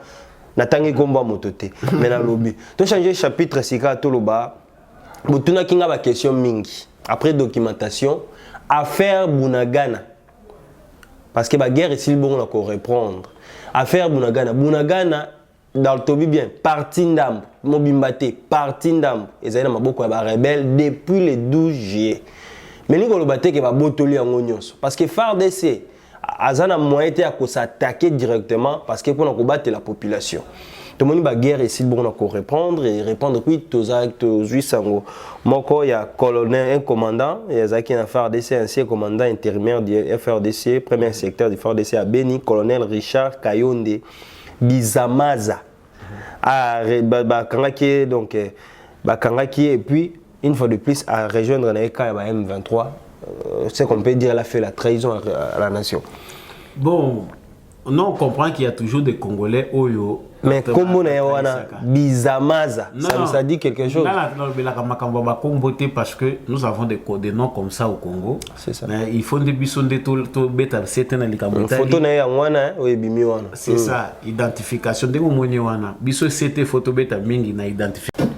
Natangi komba motote mais na lobby to changer chapitre sika to loba botuna kinga ba question mingi après documentation affaire Bunagana parce que ba guerre ici bon on ko reprendre affaire Bunagana dans le tobi bien parti ndam mobimbate parti ndam ezali na maboko ya ba rebelle depuis le 12 juillet mais ni ko lobate ke ba botoli yango nyonso parce que FARDC Azana moyen à s'attaquer directement parce que pour combattre la population. Tout le monde va guerre ici pour nous répondre et répondre puis aux actes aux sango. Moko il y a colonel un commandant il y a qui a FARDC ancien commandant intérimaire du FARDC premier secteur du FARDC à Beni colonel Richard Kayonde Bizamaza a kangaki donc kangaki et puis une fois de plus à rejoindre la M23. C'est qu'on peut dire, elle a fait la trahison à la nation. Bon, on comprend qu'il y a toujours des Congolais Oyo. Mais comme on est Bizamaza, ça dit quelque chose. Parce que nous avons des noms comme ça au Congo. C'est ça. Mais il faut des bisons de tout bêta, c'est un hélicoptère. Photo c'est ça, identification. Dès que vous biso c'était photo bêta mingi na identification.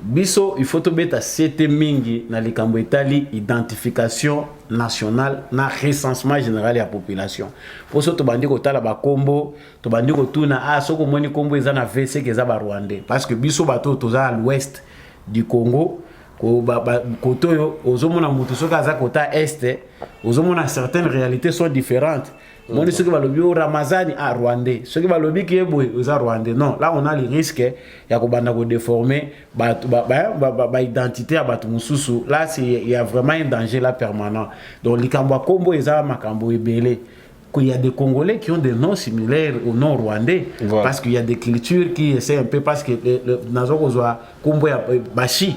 Biso il faut beta c'était mingi na likambo etali identification nationale na recensement général de la population. Pour ça to bandi ko tala ba kombo, to bandi ko tuna soko moni kombo eza na VC ke za ba Rwandais parce que biso bato toza à l'ouest du Congo côté ozomona mutu soki aza côté est ozomona certaines réalités sont différentes. Moi ceux qui va lobi au Ramazani à Rwandais, ceux qui va lobi qui est boy aux Rwandais. Non, là on a le risque ya ko banda ko déformer ba identité à batu mususu. Là il y a vraiment un danger là permanent. Donc likambo kombo eza makambo ebele. Il y a des Congolais qui ont des noms similaires aux noms rwandais, voilà. Parce qu'il y a des cultures qui essaient un peu, parce que Bashi,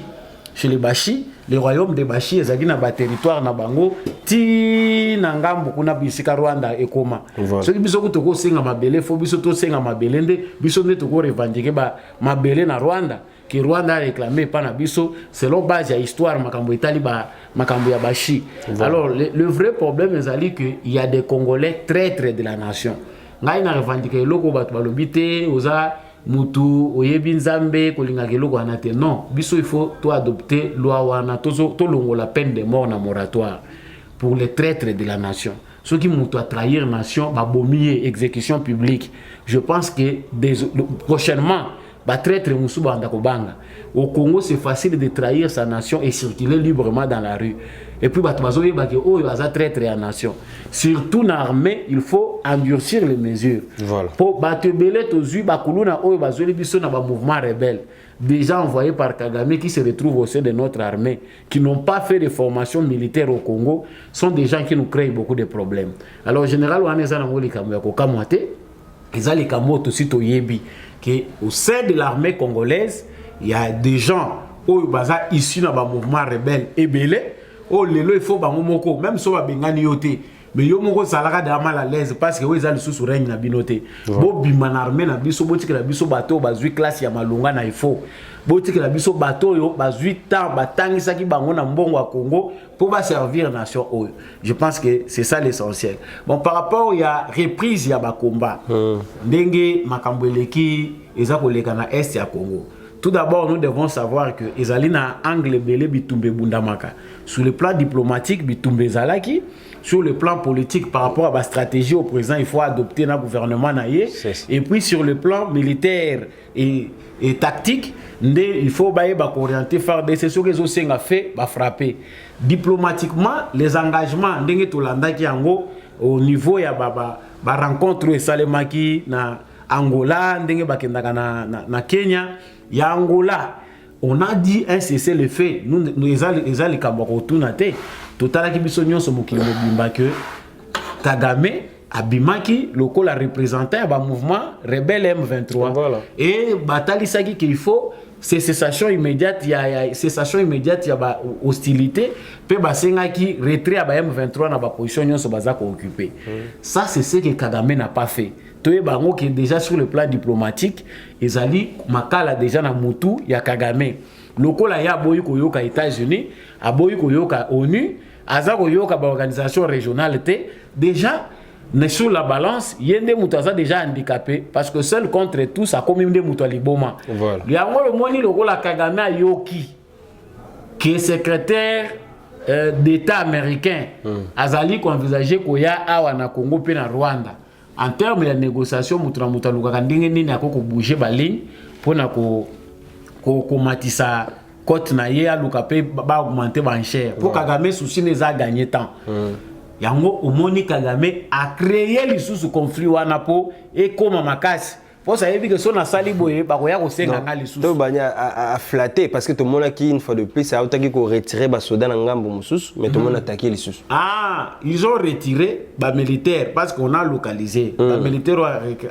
chez les Bashi, le royaume des Bashi, ils ont un territoire na bango, ti nangambo kuna bisika Rwanda et Koma. Ce qui biso toko senga mabele, faut biso to senga mabele nde, biso ne toko revendiquer ba mabele na Rwanda. Que Rwanda a réclamé par Nabiso, selon base à histoire, Makambo Italiba, Makambo Yabashi. Voilà. Alors, le vrai problème est qu'il y a des Congolais traîtres de la nation. Ngaï n'a revendiqué loko batbalobité, oza mutu, oyebin zambe, kolingake loko anate. Non, biso il faut toi adopter loi wana, to longo la peine de mort na moratoire pour les traîtres de la nation. Ceux qui m'ont trahir la nation, babomier, exécution publique. Je pense que prochainement, au Congo, c'est facile de trahir sa nation et circuler librement dans la rue. Et puis, traître la nation. Surtout dans l'armée, il faut endurcir les mesures. Voilà. Pour battre mouvement rebelle, déjà envoyés par Kagame qui se retrouvent au sein de notre armée, qui n'ont pas fait de formation militaire au Congo, sont des gens qui nous créent beaucoup de problèmes. Alors, en général, aussi au sein de l'armée congolaise, il y a des gens qui sont issus d'un mouvement rebelle et belé. Il faut même si on a mais yo moko salaka da mal à l'aise parce que ils ont le sous règne na binoté. Bo biman armée na biso botika na biso bateau bazui classe ya malunga na ifo. Botika na biso bateau yo bazui temps batangisa ki bango na mbongo wa Congo pour ba servir nation oyo. Je pense que c'est ça l'essentiel. Bon, par rapport il y a reprise ya ba combat. Ndenge makambo eleki eza koleka na est ya Congo. Tout d'abord, nous devons savoir que Ezalina angle belé bitumbe bundamaka. Sur le plan diplomatique, bitumbe zalaki. Sur le plan politique, par rapport à la stratégie au présent, il faut adopter un gouvernement naïe. Et puis sur le plan militaire et tactique, il faut orienter faire des sessions que les a fait, frapper. Diplomatiquement, les engagements au niveau de la rencontre Salemaki na Angola, na Kenya, il y a Angola. On a dit un cessez-le-feu. Nous les les Kabarotunate. Total qui bisognon so mokili mobimba que Kagame abimaki loko la représenté à mouvement rebelle M23. Voilà. Et batali saki qu'il faut c'est cessation immédiate, il y a cessation immédiate, il y a hostilité, pe basenga qui retrait à M23 na ba position nyonso bazako occupé. Ça c'est ce que Kagame n'a pas fait. Toye bango qui est déjà sur le plan diplomatique, ezali makala déjà na mutu ya Kagame. Lokola ya boyi koyoka États-Unis, a boyi koyoka ONU, aza koyoka ba organisation régionale té, déjà sur la balance, yende mutaza déjà handicapé parce que seul contre tous a comme des mutu liboma. Voilà. Yango le moni lokola Kagame yoki qui est secrétaire d'État américain, azali ko envisager koya awa na Congo pe na Rwanda. En termes de négociation, mutu luka ndenge nini akoko bouger ba ligne pour na ko matisa cote na ye aluka pe ba augmenter ba enchère pour Kagame souci les a gagné temps. Yango omoni Kagame a créé les sous conflit wana po et comme makasi. Pour ça que son asali boye ba koya ko senga ngali sous. To banya a flatter parce que tout le monde qui une fois de plus ça a attaqué ko retirer ba soda na ngambo mususu mais tout le monde attaqué les sous. Ah, ils ont retiré ba militaire parce qu'on a localisé. Ba militaire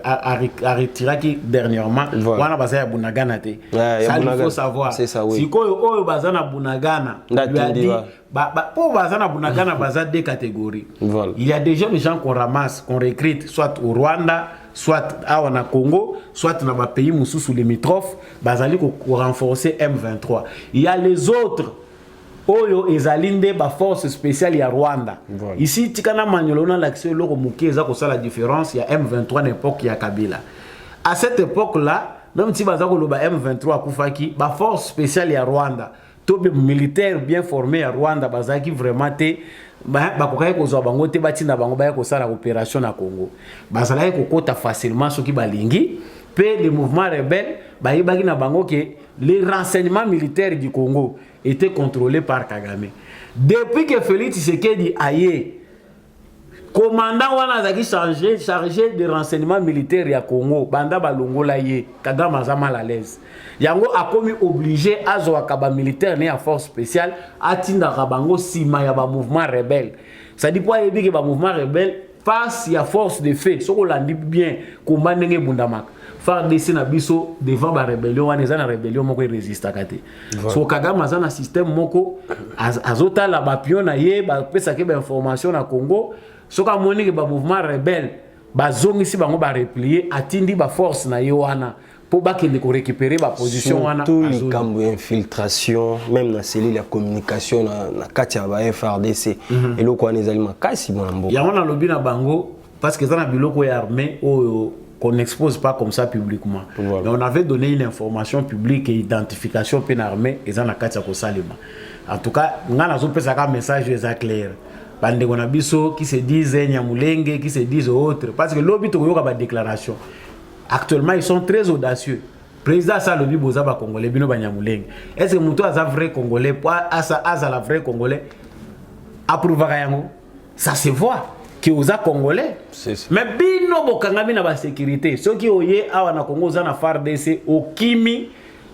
a retiré qui dernièrement wana baza ya Bunagana te. Ça il faut savoir. C'est ça oui. Si ko oyo baza na Bunagana, lui a dit pour baza na Bunagana baza deux catégories. Voilà. Il y a déjà des gens qu'on ramasse, qu'on recrute soit au Rwanda, soit à Congo, soit dans les pays sous limitrophes, bazali ko renforcer M23. Il y a les autres oyo ezalinde ba force spéciale ya Rwanda. Voilà. Ici tikana manyolo na l'action loko mukeza ko ça la différence, il y a M23 n'époque ya Kabila. À cette époque-là, même si bazako lo ba M23 kufaki, ba force spéciale ya Rwanda, to militaire bien formé à Rwanda bazaki vraiment te bakokai kozwa bango te batinda bango baya kosala opération na Congo bazalaki kokota facilement soki balingi les mouvements rebelles, que les renseignements militaires du Congo étaient contrôlés par Kagame. Depuis que Félix Tshisekedi aïe, commandant Wanazaki chargé de renseignements militaires du Congo, Banda Balongola ye, Kagame a mal à l'aise. Yango a commis obligé à Zoakaba militaire né à force spéciale à Tinda Rabango Sima ya ba mouvement rebelle. Ça dit pas que ba mouvement rebelle face à force de fait, ce qu'on l'a dit bien, combat n'engé bundamak. Faire dessin na biso devant la rébellion, on est en rébellion, moko résiste à côté. So Kagame a un système moko azota la bapion na ye, ba pesa ke ba information na Congo. So ka moni ke ba mouvement rebelle, ba zongi si bango ba replier, atindi ba force na ye wana pour ba kende ko récupérer ba position wana. Tout les camps d'infiltration, même na cellule la communication na katia ba FRDC. Et loko wana ezali makasi bona mboka. Ya wana lobi na bango parce que ça na biloko ya armée qu'on n'expose pas comme ça publiquement. Voilà. Mais on avait donné une information publique et identification pour l'armée et ça n'a qu'à salima. En tout cas, on a un message clair. Bande on a biso qui se disent Nyamulenge, qui se disent autres parce que l'obit to yoka ba déclaration. Actuellement, ils sont très audacieux. Président ça lobi boza ba congolais bino ba Nyamulenge. Est-ce que muto aza vrai congolais pas asa la vrai congolais approuvera yango? Ça se voit. Qui aux congolais mais bino bokangami na ba sécurité ceux qui oye awa na Congo za na FARDC au kimi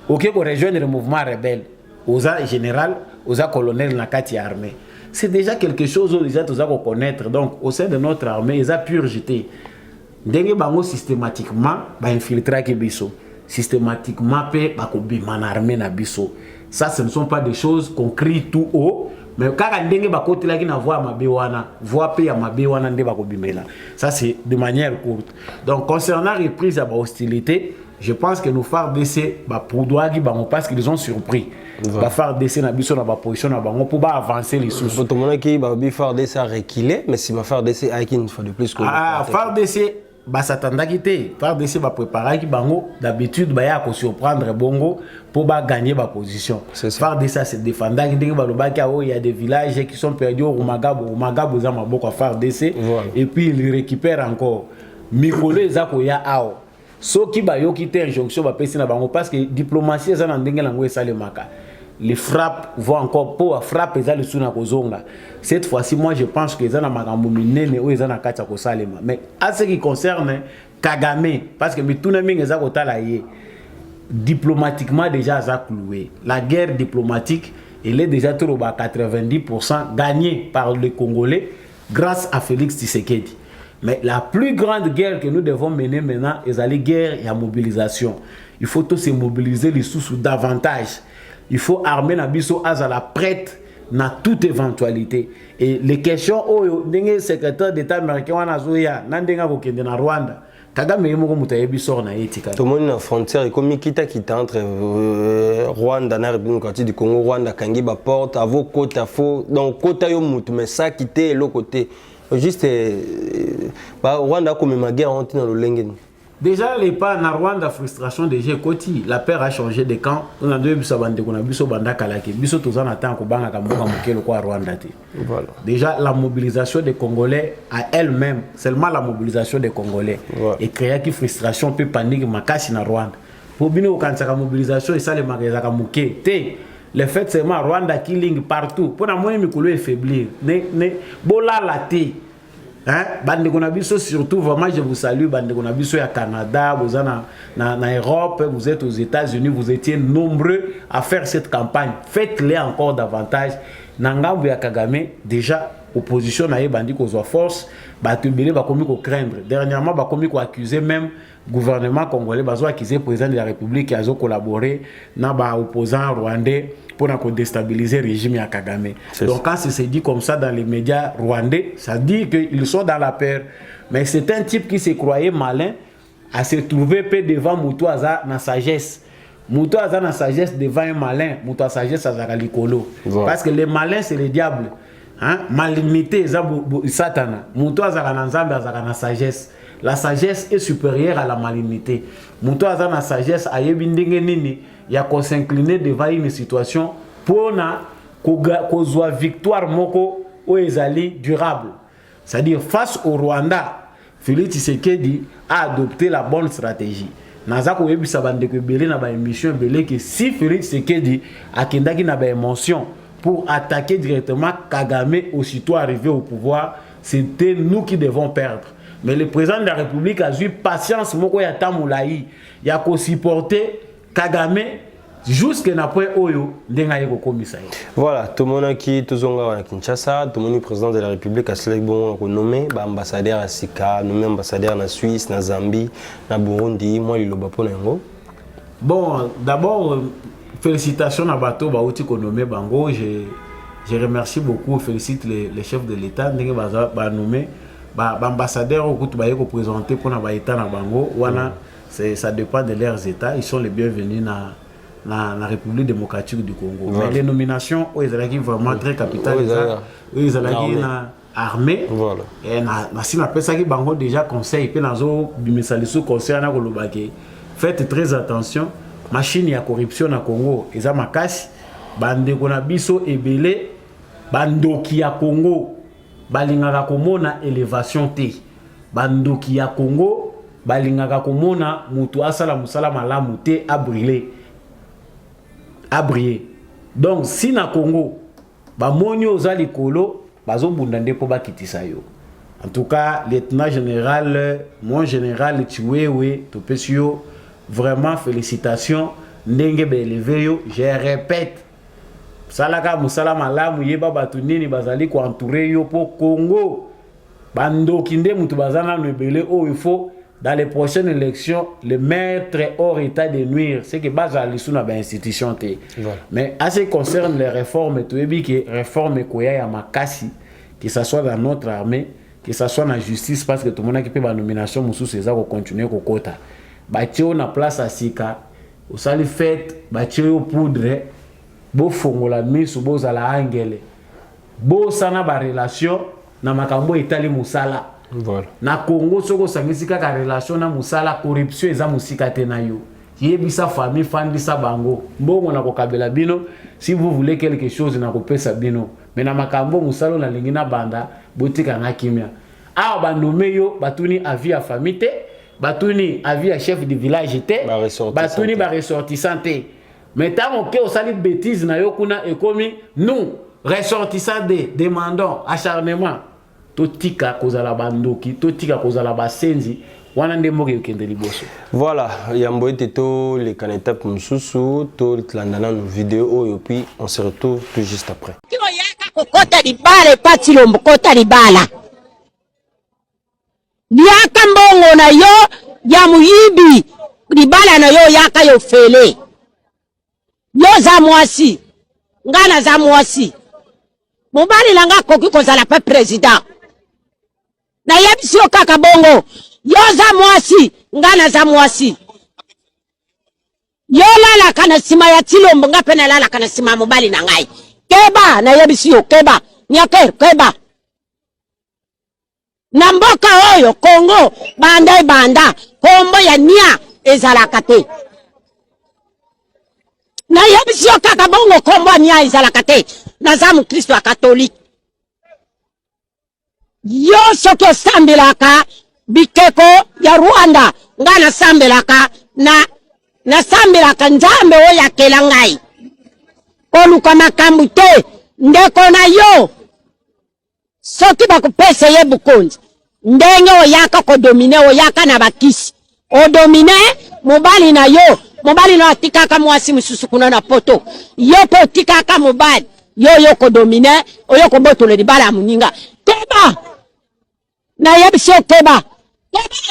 OK ko rejoindre le mouvement rebelle aux général aux colonel na kati armée c'est déjà quelque chose déjà tous à connaître donc au sein de notre armée ils a purgité ndenge bango systématiquement ba infiltrer ke biso systématiquement pe ba ko bima na armée na biso ça ce ne sont pas des choses qu'on crie tout haut. Mais quand on a côté là qui n'a voix mabewana, voix paye à mabewana ndé bako bimela. Ça c'est de manière courte. Donc concernant reprise à la hostilité, je pense que nous faire DC ba poudoa qui bango parce qu'ils ont surpris. Va faire DC na biso na ba position na bango pour ba avancer les sous. Tout le monde qui va faire DC à reculer, mais si va faire DC avec une fois de plus que faire DC ba s'attendre quitter faire DC va préparer qui bango d'habitude ba ya ko surprendre bongo pour ba gagner ba position faire DC ça se défendre qui ba loba ki il y a des villages qui sont perdus au Rumagabo za maboko faire DC et puis il récupère encore mikolo ezako ya ao so ki ba yo quitter injonction ba pesi na bango parce que diplomatie za na ndenge lango esalemaka. Les frappes vont encore pour frapper les suna kozonga. Cette fois-ci, moi je pense que les makambo minene ou les na katia ko salema. Mais à ce qui concerne Kagame, parce que tout le monde est kotala yé diplomatiquement déjà ça cloué. La guerre diplomatique, elle est déjà trop bas 90% gagnée par les Congolais grâce à Félix Tshisekedi. Mais la plus grande guerre que nous devons mener maintenant est la guerre et la mobilisation. Il faut tous se mobiliser les sous davantage. Il faut armer Nabiso Azala prête na toute éventualité. Et les questions au secrétaire d'État américain wanazoya nandenga bokende na Rwanda. Kagame yemo mutayebi sort na etika. Tout le monde na frontière comme kita entre Rwanda na République du Congo, Rwanda kangi ba porte avo kota fo donc kota yo mutu mais ça quitter l'autre côté. Juste Rwanda comme ma guerre entre dans le lengeni. Déjà, les pas na Rwanda frustration déjà côté la paix a changé de camp. On a deux bisabande qu'on a biso banda kalaki. Biso tous en attend ko banga kamboka mokelo kwa Rwanda te. Voilà. Déjà la mobilisation des Congolais à elle-même, seulement la mobilisation des Congolais et créer qui frustration peut panique makasi na Rwanda. Pour bino quand ça mobilisation et ça les magaza ka moké te. Le fait seulement Rwanda killing partout. Pour na moyen mikolo affaiblir. Ne bola la te. Hein? Bande Gonabiso, surtout, vraiment, je vous salue. Bande Gonabiso, il y a Canada, vous êtes en Europe, vous êtes aux États-Unis, vous étiez nombreux à faire cette campagne. Faites-les encore davantage. Nangambu ya Kagame, déjà, opposition na bandi ko soit force, batubele ba komi ko craindre. Dernièrement, ba komi ko accuser même gouvernement congolais, ba zo accuser président de la République qui a collaboré na ba opposant rwandais pour déstabiliser le régime à Kagame. Donc quand c'est dit comme ça dans les médias rwandais, ça dit qu'ils sont dans la peur. Mais c'est un type qui se croyait malin à se trouver devant Moutou Aza dans sagesse. Moutou Aza dans sagesse devant un malin, Moutou Aza sagesse à Likolo. Parce que les malins c'est le diable. Hein? Malignité, Satan. Moutou Aza dans sagesse. La sagesse est supérieure à la malignité. Moutou Aza dans sagesse a yebindenge nini. Il y a qu'on s'incliner devant une situation pour qu'on soit victoire moko ou ezali durable. C'est-à-dire face au Rwanda, Félix Tshisekedi a adopté la bonne stratégie. nazako yebisa bandeko belé na ba émission belé que si Félix Tshisekedi akendaki na ba émotion pour attaquer directement Kagame aussitôt arrivé au pouvoir, c'était nous qui devons perdre. Mais le président de la République a eu patience moko ya tamoulaï, ya ko supporter Kagame jusqu'à n'après Oyo ndenga yeko komisa. Voilà, tout le monde qui tozonga à Kinshasa, tout le monde président de la République a select bon nommé ambassadeur à Sika, nommé ambassadeur na Suisse, na Zambie, na Burundi, moi il loba pour ngo. Bon, d'abord félicitations à Bato Baouti qu'on nommé Bango, je remercie beaucoup, félicite les chefs de l'État ndenge ba nommé ambassadeur au coup ba présenter pour na ba état na Bango, wana ça dépend de leurs états, ils sont les bienvenus na la République démocratique du Congo. Voilà. Mais les nominations, ils sont vraiment très capitales. Ils sont dans l'armée. Voilà. Et si on appelle ça, ils ont déjà conseil. Puis ils ont des conseils. Faites très attention. Machine ya corruption na Congo. Ils ont ma casse. Bande konabiso ebele. Bandoki ya Congo. Balingaka komona élévation te. Bandoki ya Congo. Balingaka komona mutu asala musala malamu te a brûler. A briller. Donc si na Congo ba monyo ozali kolo bazo bundande po ba kitisa yo. En tout cas, lieutenant général, mon général Chiwewe Topesio, vraiment félicitations ndenge be élevé yo. Je répète, salaka musala malamu yeba batu nini bazali ko entourer yo po Congo. Bando kinde mutu bazana no belé o il faut dans les prochaines élections, le maître hors état de nuire, c'est que base à l'issue de l'institution. Mais à ce qui concerne les réformes, tu as dit que réforme koya makasi, que ce soit dans notre armée, que ce soit dans la justice, parce que tout le monde qui peut la nomination, Moussou César va continuer au quota. Bâtir na place à Sika, au sali fait, bâtir au poudre, beau fongo la mise ou beau à la angele, beau sana ba relation, na makambo itali musala. Voilà. Na Congo soko sangisika ka relation na musala corruption eza musika te na yo. Yebisa famille fandisa bango. Mbongo na kokabela bino si vous voulez quelque chose na kopesa bino. Mais na makambo musalo na lingina banda botika na kimia. Ah ba nommé yo batuni avis à famille te, batuni avis à chef de village te, batuni ba ressortissant te. Mais tant que on sali bêtise na yo kuna ekomi nous ressortissants demandons acharnement. Totika kozala bandoki, totika kozala basenzi, wana ndemoke yokende liboso. Voilà, yambo eteto les kanetap msusu, to tlandana nos vidéos et puis on se retrouve tout juste après. Kio yaka kokota libala pati lombo kota libala. Yaka mbongo na yo ya muyibi, libala na yo yaka yo fele. Yo za mwasi, ngana za mwasi. Mobali langa koki kozala pa président. Na yebisi yo kaka bongo yo za mwasi ngana za mwasi yo lala kana sima ya Tshilombo nga pena lala kana sima mobali na ngai keba na yebisi yo keba nyaker keba na mboka oyo Congo banda kombo ya nia ezalaka te na yebisi yo kaka bongo kombo ya nia ezalaka te na za mukristo ya katolika yo soko sambelaka bikeko ya Rwanda ngana sambelaka na sambelaka nzambe oya kelangai koluka makambu te ndeko na yo soki bakupesa ye bukonzi ndenge oyaka kodomine oyaka na bakisi odomine mobali na yo mobali na atikaka mwasi mususu kuna na poto yo po tikaka mobali yo kodomine oyo kobotola libala ya muninga teba na yebisi okeba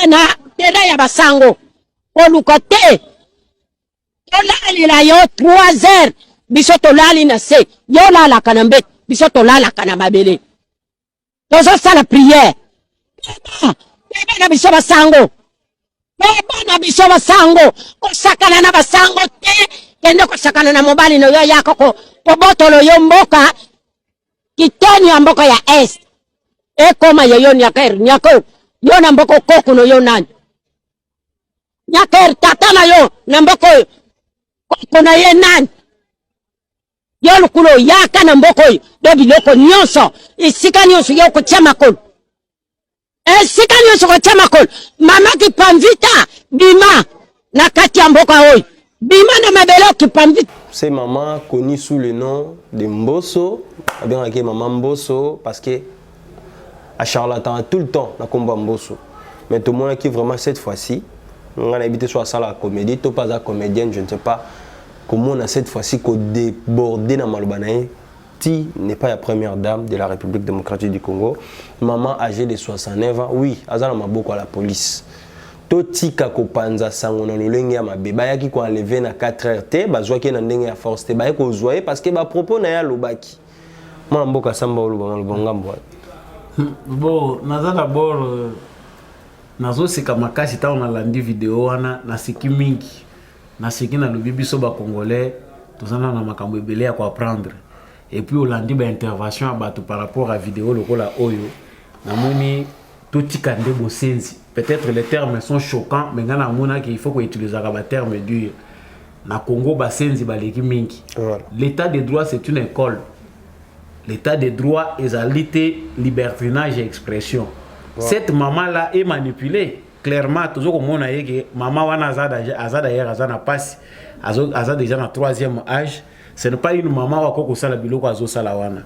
na tela ya basango oluka te tolali la yo 3 heures biso tolali na se yo lala kana mbet biso tolala kana mabele tozo sala prière teba na biso basango teba na biso basango kosakana na basango te kende kosakana na mobali no yo yako ko botolo yo mboka kitani ya mboka ya est ekoma yo nyaker nyako yo na mboko koku no yo nani nyaker tata na yo na mboko koku na ye nani yo lukulo yaka na mboko do biloko nyonso isika nyonso yo ko chamakol esika nyonso ko chamakol mama ki pamvita bima na kati ya mboka oyo bima na mabele okipambi. C'est maman connue sous le nom de Mbosso, bien que maman Mbosso parce que à charlatan tout le temps na combat Mbosso. Mais tout le monde qui vraiment cette fois-ci, on a habité sur la comédie, tout pas la comédienne, je ne sais pas comment on a cette fois-ci qu'on débordé dans Malobanaï. Ti n'est pas la première dame de la République démocratique du Congo. Maman âgée de 69 ans, oui, azana maboko à la police. Totika kopanza sango na lolenge ya mabe bayaki ko enlever na 4h te bazwaki na ndenge ya force te bayaki ko zoyer parce que ba propos na ya lobaki mwana mboka samba oloba ngambo bon naza d'abord nazo sika makasi ta on landi vidéo wana na siki mingi na siki na lobi biso ba congolais tozana na makambo ebele ya ko apprendre et puis olandi ba intervention bato par rapport à vidéo lokola oyo namoni totika nde bosenzi. Peut-être les termes sont choquants, mais il faut qu'on utilise les termes durs. Na Congo, basenzi baleki mingi. L'état de droit, c'est une école. L'état de droit est alité, libertinage et expression. Cette maman-là est manipulée. Clairement, toujours comme on a dit, maman wana aza d'ailleurs aza na passe, aza déjà na 3e âge. Ce n'est pas une maman qui a sala biloko azo sala wana.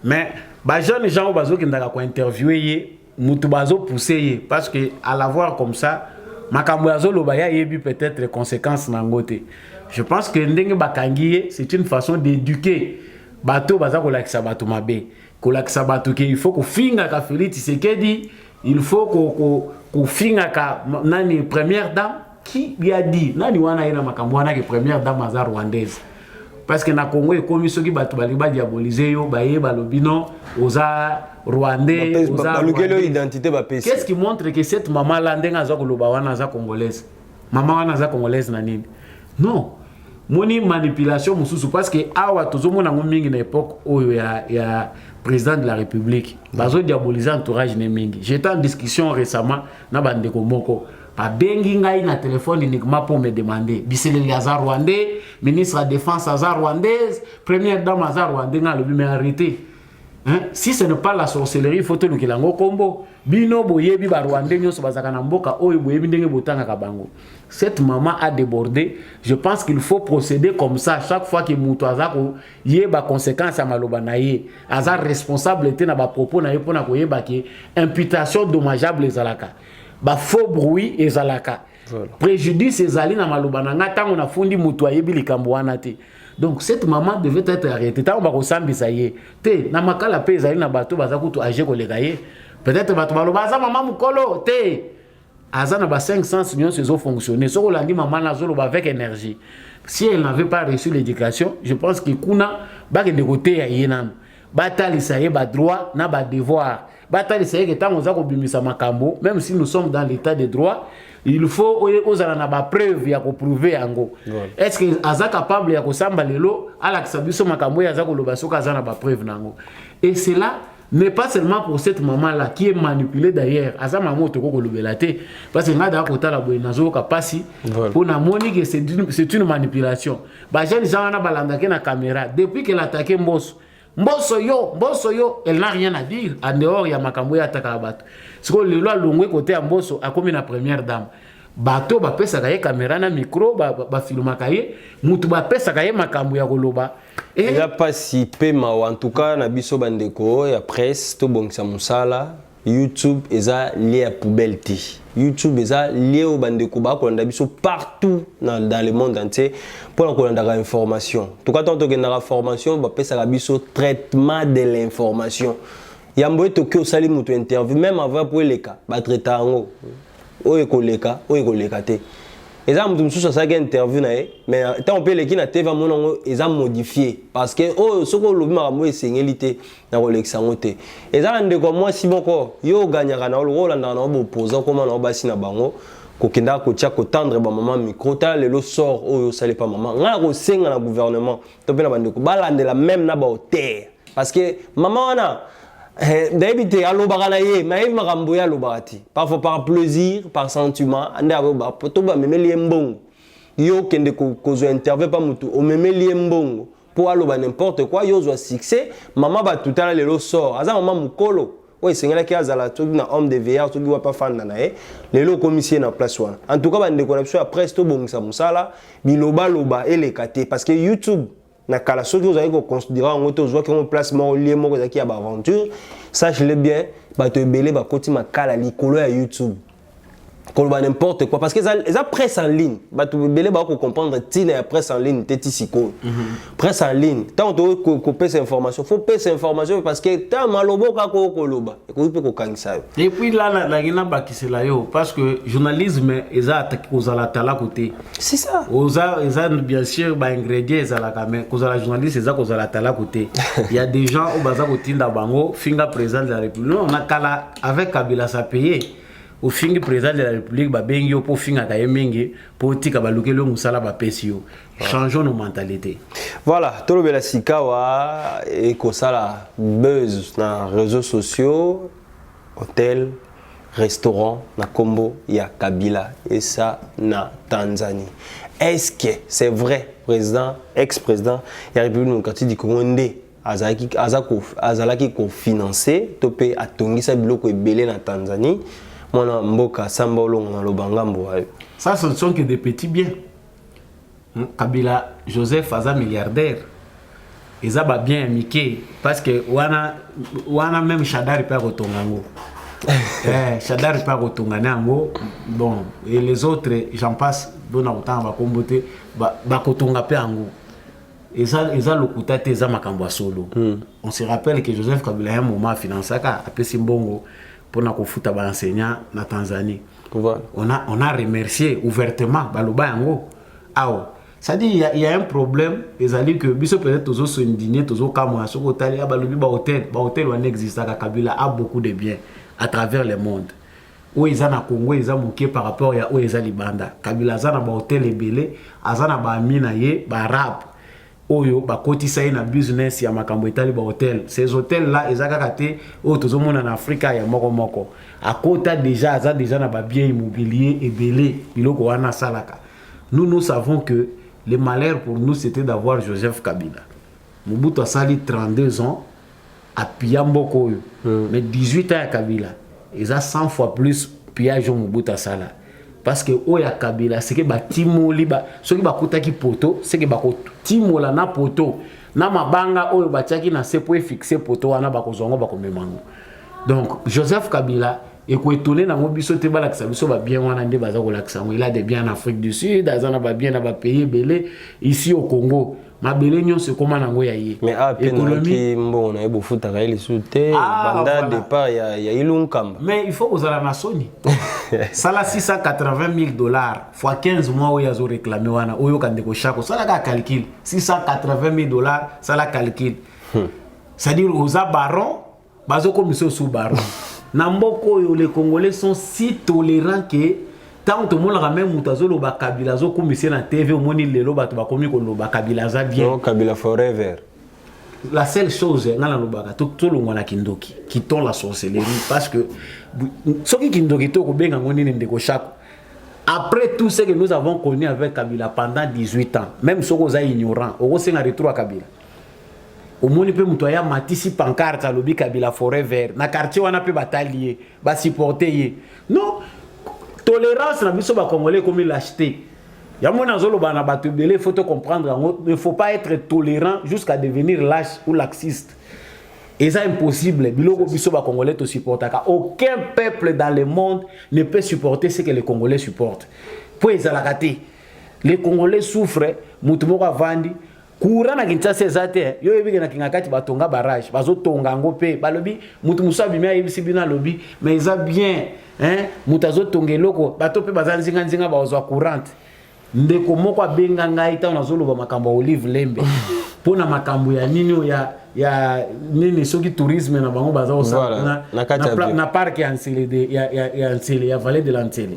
Mais ba jeunes gens bazo qui ndaka ko interviewer Moutubazo poussé parce que à la voir comme ça, Makamboazo Lobaya yebi peut-être les conséquences nangote. Je pense que ndenge bakangiye c'est une façon d'éduquer bateau baza ko lakisa bato mabe. Ko lakisa bato ke il faut ko finga ka Félix Tshisekedi, il faut ko finga ka nani première dame qui lui a dit nani wana ina makambo wana ke première dame aza rwandaise. Parce que na Congo et comme ceux qui battent baliba diaboliser yo baye balobino oza rwandais oza identité ba pesi. Qu'est-ce qui montre que cette maman là ndenga za koloba wana za congolaise maman wana za congolaise na nini non moni manipulation mususu parce que awa tozomona ngomingi na époque oyo ya président de la République bazo diaboliser entourage ne mingi. J'étais en discussion récemment na bande ko moko bengi ngai na téléphone uniquement pour me demander Biseleli aza rwandais, ministre de la défense aza rwandaise, première dame aza rwandais nga lobi mais arrêtez. Hein? Si ce n'est pas la sorcellerie, il faut te luki lango kombo. Bino boyebi ba rwandais nyoso bazaka na mboka oyo boyebi ndenge botanga ka bango. Cette maman a débordé. Je pense qu'il faut procéder comme ça chaque fois que muto azako yeba conséquence à maloba na ye. Aza responsabilité na ba propos na ye pona ko yeba ki imputation dommageable ezalaka. Ba faux bruit ezalaka. Préjudice ezali na maloba na nga tango na fundi muto ayebi likambo wana te. Donc cette maman devait être arrêtée. Tango ba ko sambisa ye. Te na makala pe ezali na bato baza kutu age ko leka ye. Peut-être bato baloba za maman mukolo te. Azana ba 500 nyonso ezo fonctionner. Soko landi maman na zolo ba avec énergie. Si elle n'avait pas reçu l'éducation, je pense que kuna ba ke de côté ya yenam. Batalisa ye ba droit na ba devoir. Batalisa ye que tango za ko bimisa makambo, même si nous sommes dans l'état de droit, il faut ozala na ba preuve ya ko prouver yango. Est-ce que aza capable ya ko samba lelo ala kisabiso makambo ya za ko loba soka aza na ba preuve nango. Et cela n'est pas seulement pour cette maman-là qui est manipulée d'ailleurs. Aza maman otoko ko lobela te parce que ngada ko tala boy nazo ka pasi pour na moni que c'est une manipulation. Ba jeune gens na balanda ke na caméra depuis qu'elle a attaqué Mbosso yo, elle n'a rien à dire. En dehors, il y a makambo ya ataka bato. C'est que le loi longwe côté à Mbosso a comme la première dame. Bato ba pesa kaye caméra na micro ba filma kaye, mutu ba pesa kaye makambo ya koloba. Et il a pas si pema en tout cas na biso bandeko ya presse to bongisa musala. YouTube eza lié à poubelle te. YouTube eza lié au bandeko ba ko ndabiso partout dans le monde entier pour ko ndaka information. En tout cas tant que ndaka formation ba pesa la biso traitement de l'information. Yambo to ke osali mutu interview même avant pour les cas ba traiter ngo. Oye ko leka te. Eza mutu mususu sa interview na ye mais tant on peut les qui na TV monongo eza modifié parce que oh soko lobi makambo esengeli na kolekisa ngote eza ndeko moi si moko yo ganyaka na olanda na opposant comment na basi na bango kokenda ko tia ko tendre ba maman micro ta lelo sort oyo sale pas maman nga ko senga na gouvernement to pe na bandeko balandela même na ba hauteur parce que maman wana d'habiter à l'obaraye, mais il m'a remboursé à l'obarati. Parfois par plaisir, par sentiment, ande abo ba poto ba meme liembongo. Yo kende ko interview pas mutu, o meme liembongo. Pour aloba n'importe quoi, yo zo succès, maman ba tout à l'heure sort. Aza maman mukolo, ouais sengela ki azala to na homme de veillard to ki wa pas fanda na e lelo commissaire na place wana en tout cas bande connexion après to bongisa musala biloba loba elekate parce que YouTube na kala soki ozali ko considérer en auto zo ki on place mo lié moko za ki ya ba aventure sache-le bien ba to ebele ba koti makala likolo ya YouTube koloba n'importe quoi parce que ça presse en ligne ba to ebele ba ko comprendre tina ya presse en ligne teti siko presse en ligne tant to ko pesa information faut pesa information parce que ta malobo ka ko koloba ko pe ko kangisa yo et puis là la gina bakisela yo parce que journalisme eza attaqué aux ala tala côté c'est ça eza bien sûr ba ingrédients eza quand même cause la journaliste eza cause la tala côté il y a des gens au baza kotinda bango finga président de la République on a kala avec Kabila ça payé au fingi président de la République ba bengi pour finga ka yemingi pour tika ba lukelo musala ba pesio changeons nos mentalités voilà tolobela sikawa et ko sala buzz na réseaux sociaux hôtel restaurant na kombo ya Kabila et ça na Tanzanie est-ce que c'est vrai président ex-président ya République démocratique du Congo ndé azalaki ko financer topé atongisa biloko ebele na Tanzanie mona mboka samba olongo na lobangambo ça ce ne sont que des petits biens Kabila Joseph aza milliardaire eza ba bien mike parce que wana même Shadari pa kotongango Shadari pa kotonganango bon et les autres j'en passe dona autant ba kombote ba kotonga pe ango eza lokuta te eza makambo solo on se rappelle que Joseph Kabila un moment financaka apesi mbongo pour na kofuta ba enseignant na Tanzanie voilà. on a remercié ouvertement baloba yango awo ça dit il y a un problème ezali que biso peut-être tozo se indigner tozo kamwa soko tali balobi ba hôtel wa n'existe ka Kabila a beaucoup de biens à travers le monde où ils na Congo ils moqué par rapport à où ils libanda Kabila za na ba hôtel ebele azana ba mina ye ba rap oyo ba kotisa na business ya makambo etali ba hôtel ces hôtels là ezaka kate o tozomona na Afrika ya moko à kota déjà na ba bien immobilier ebele biloko wana salaka nous savons que le malheur pour nous c'était d'avoir Joseph Kabila Mobutu asali 32 ans à Piamboko mais 18 ans à Kabila eza 100 fois plus pillage Mobutu asala parce que oya Kabila c'est que ba timoli ba soki ba kutaki poto c'est que ba ko timola na poto na mabanga oyo ba tiaki na se pour fixer poto wana ba ko zongo ba ko memango donc Joseph Kabila et ko étonné na mobiso te bala kisa biso ba bien wana nde baza ko lakisa il a des biens en Afrique du Sud azana ba bien na ba pays belé ici au Congo mabele nyonso koma nango ya ye mais économie mbona ebo futa ka ile sute banda départ ya ilunkamba mais il faut osala na soni sala $680,000 fois 15 mois oyo azo réclamer wana oyo kande ko chako sala ka calcul $680,000 sala calcul c'est à dire aux baron bazo komiso sous baron na mboko oyo les Congolais sont si tolérants que tant tout le monde a même mutazolo ba Kabila zo komisé na TV au moni lelo bato ba komi ko lo ba Kabila za bien non Kabila forever la seule chose ngana lo ba to lo ngona kindoki qui ton la sorcellerie parce que soki kindoki to ko benga ngoni ne ndeko chako après tout ce que nous avons connu avec Kabila pendant 18 ans même soko za ignorant o senga retour à Kabila au moni pe muto ya matisi pancarte à lobi Kabila forever na quartier wana pe batalier ba supporter non tolérance na biso ba congolais comme l'acheter ya mona zolo bana bato belé faut te comprendre il faut pas être tolérant jusqu'à devenir lâche ou laxiste et ça impossible biloko biso ba congolais to supportaka aucun peuple dans le monde ne peut supporter ce que les Congolais supportent pour ezalakate les Congolais souffrent mutu moko avandi courant na Kinshasa ezate yo yebike na kingakati batonga barrage bazotonga ngo pe balobi mutu musabi me ayebisi bina lobi mais eza bien hein mutazo tongeloko bato pe bazanzinga nzinga bazwa courante ndeko moko abenga ngai ta nazoloba makambo Olive Lembe pona makambo ya nini ya nini soki tourisme na bango bazo voilà. na parc ya Nsele de ya Nsele ya vallée de l'Ansele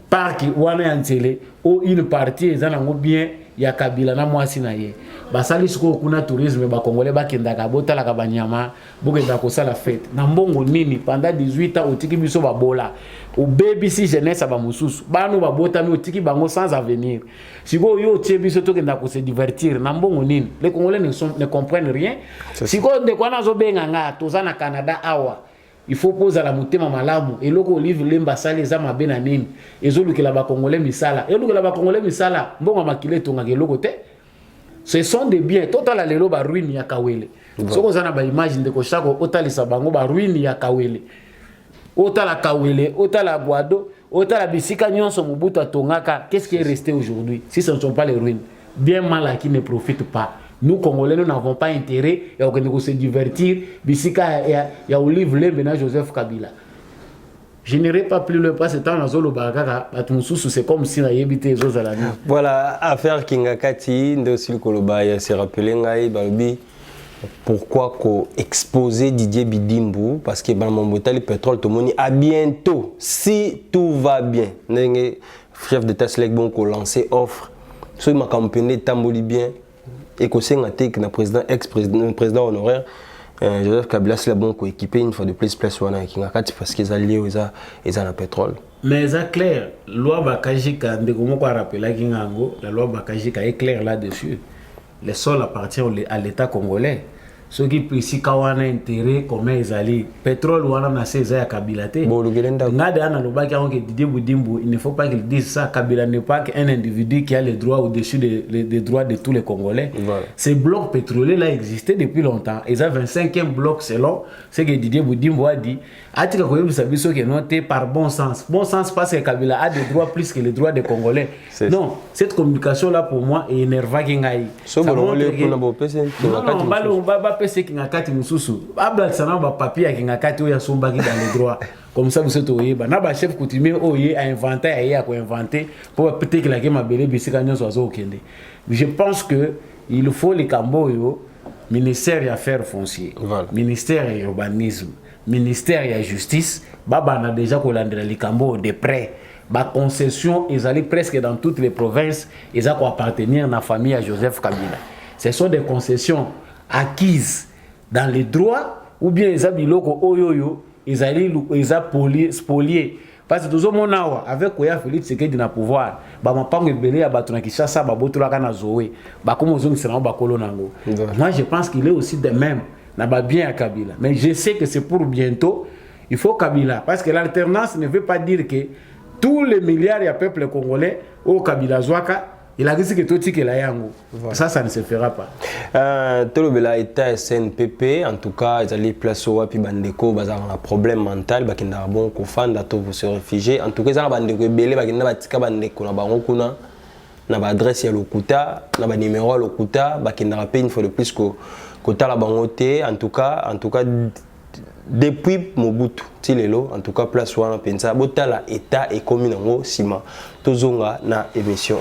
parc wana ya Nsele o une partie ezana ngo bien ya Kabila na mwasi na ye basali siko kuna tourisme ba congolais bakendaka botala ka banyama bokenda ko sala fête na mbongo nini pendant 18 ans otiki biso babola o baby si jeunesse ba mususu banu babota mi otiki bango sans avenir siko yo tie biso tokenda ko se divertir na mbongo nini les Congolais ne comprennent rien siko de kwana zo benga nga toza na Canada awa il faut poser la motema malamu et loko Olive Lemba sali za mabe na nini ezolukela ba congolais misala elukela ba congolais misala mbongo makile tonga ke loko te. Ce sont des biens total la lelo ba ruine ya Kawele soko zana ba image ndeko shako otalisa bango ba ruine ya Kawele otala Kawele otala Boado otala bisika nyonso Mobutu atongaka. Qu'est-ce qui est resté aujourd'hui si ce ne sont pas les ruines? Bien mal qui ne profitent pas. Nous, Congolais, nous n'avons pas intérêt à se divertir. Bisika, il y a Olive Lembe et Joseph Kabila. Je n'irai pas plus loin, parce que dans la zone c'est comme si on avait habité les autres. Voilà, affaire Kingakati, Ndosil Koloba, s'est rappelé, pourquoi exposer Didier Bidimbu? Parce que dans mon le pétrole, tout le monde à bientôt, si tout va bien. Le chef de Tesla a lancé offre. Si ma campagne tamboli bien. Et que c'est un président ex-président honoraire Joseph Kabila c'est bon pour équiper une fois de plus wana Kingakati parce qu'ils sont liés ils ont le pétrole. Mais c'est clair, loi Bakajika ndeko moko rappela Kingango, la loi Bakajika est claire là-dessus. Les sols appartiennent à l'État congolais. Ceux qui ici quand on a intérêt comment ils allaient pétrole ou on a ces Kabilate. Il ne faut pas qu'il dise ça. Kabila n'est pas qu'un individu qui a les droits au-dessus des droits de tous les Congolais. Voilà. Ces blocs pétroliers là existaient depuis longtemps. Ils ont 25e bloc selon ce que Didier Boudimbo a dit. Atika Koyebu Sabiso qui est noté par bon sens. Bon sens parce que Kabila a des droits plus que les droits des Congolais. Non, cette communication là pour moi est énervant Kingaï. PC Kingakati mususu abla sana ba papier Kingakati oya sombaki dans les droits comme ça vous êtes oyeba na ba chef coutumier oye a inventé a ko inventer pour peut-être que la mabele bisika nyonso azo okende. Je pense que il faut les camboyo ministère des affaires foncières, voilà. Ministère de l'urbanisme, ministère de la justice, baba na déjà colandre les cambo de près. Ba concession ils allaient presque dans toutes les provinces, ils ont appartenir à la famille à Joseph Kabila. Ce sont des concessions acquises dans les droits ou bien les abiloko oyoyo ils allaient spolier parce que tout le monde avec Koya Félix Tshisekedi na pouvoir ba mapango ebele ya bato na Kinshasa ba botolaka na Zoé ba comme ozongi sera ba kolonango. Moi je pense qu'il est aussi de même na ba bien à Kabila mais je sais que c'est pour bientôt il faut Kabila parce que l'alternance ne veut pas dire que tous les milliards de peuple congolais au Kabila Zwaka. Il a dit que tout est là. Ça ne se fera pas. Tout le état SNPP, en tout cas, ils allaient placer au Wapi Bandeko, ils ont un problème mental, ils ont un bon confort, ils se réfugier. En tout cas, ils ont un Bandeko, ils ont un Bandeko, ils ont une adresse à l'Okuta, ils ont un numéro à l'Okuta, ils ont une fois de plus que la bangote. En tout cas, depuis Mobutu, en tout cas, place où on a pensé, l'État est commun en Sima. Tout le monde na émission.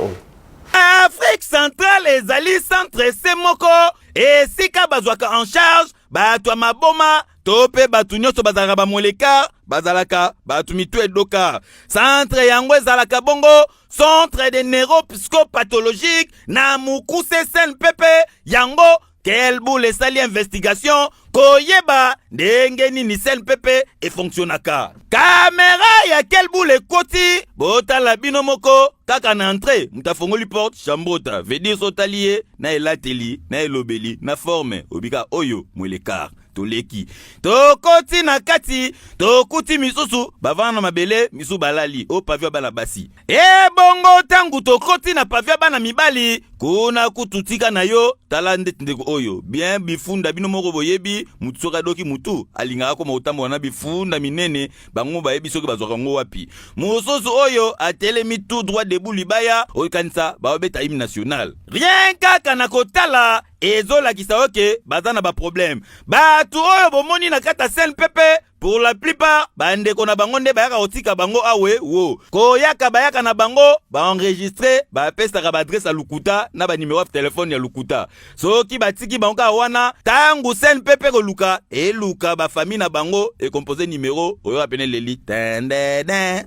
Afrique centrale ezali centre semoko et sika bazwaka en charge bato ya maboma to pe bato nyonso bazalaka bamoleka bazalaka bato mitu edoka centre yango ezalaka bongo centre de neuropsychopathologique na mukuse SNPP yango quel boule sali investigation koyeba ndenge nini SNPP e fonctionnaka caméra ya quel boule koti botala bino moko kaka na entrée mutafongoli porte chambota veut dire sotalié na elateli na elobeli na forme obika oyo mwelekar toleki tokoti na kati tokuti misusu bavana mabele misu balali o pavio bana basi e bongo tangu tokoti na pavio bana mibali kuna kututika na yo talande ndeko oyo bien bifunda bino moko boyebi mutsoka doki mutu alinga ko mautambo wana bifunda minene bango bayebi soki bazwaka ngo wapi mususu oyo atelemi tout droit debout libaya okanisa baobeta hymne national rien kaka na kotala ezolakisa oke bazana ba problème batu oyo bomoni na kata SNPP pour la plupart bandeko na bango nde bayaka otika bango awe wo koyaka bayaka na bango baenregistre bapesaka baadresse ya lukuta na banimero ya telefone ya lukuta soki batiki bango ka wana tangu SNPP koluka eluka bafamille na bango ecompose nimero oyo apene leli tendeden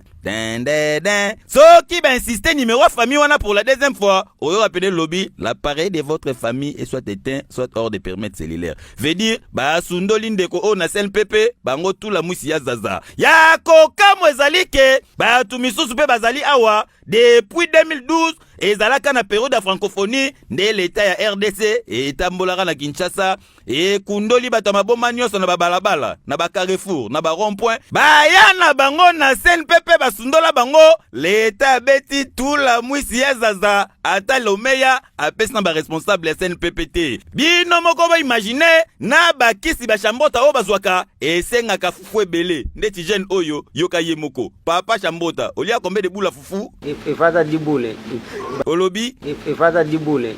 soki insistez numéro famille wana pour la deuxième fois oyo apene lobby l'appareil de votre famille est soit éteint soit hors de périmètre cellulaire veut dire basundoli ndeko o na SNPP bango tout la musi ya zaza ya koka mwezali ke batu misusu pe bazali awa depuis 2012 ezalaka na période ya francophonie nde l'état ya RDC etambolaka na Kinshasa ekundoli bato maboma nyonso na babalabala na bacarrefour na barond-point baya na bango na CNPP basundola bango l'état beti tula mwisi ya zaza ata lomeya apesi na baresponsable ya CNPP te bino moko baimagine na bakisi bashambota oyo bazwaka esengaka fufu ebele ndeti jeune oyo yoka ye moko papa shambota olia kombe de bula fufu ifata dibule olobi ifata dibule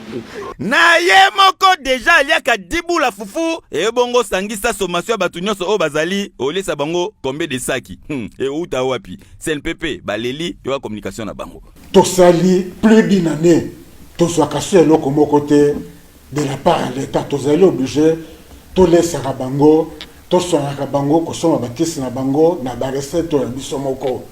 na ye moko deja aliaka dibula fufu ebongo sangisa sommation batu nyonso oyo bazali olesa bango kombe de saki euta wapi CNPP baleli yoka communication na bango tosali plus d'une année tozwaka so eloko moko te de la part ya l'état tozali obligé tolesaka bango toswangaka bango kosomba bakisi na bango na barecette ya biso moko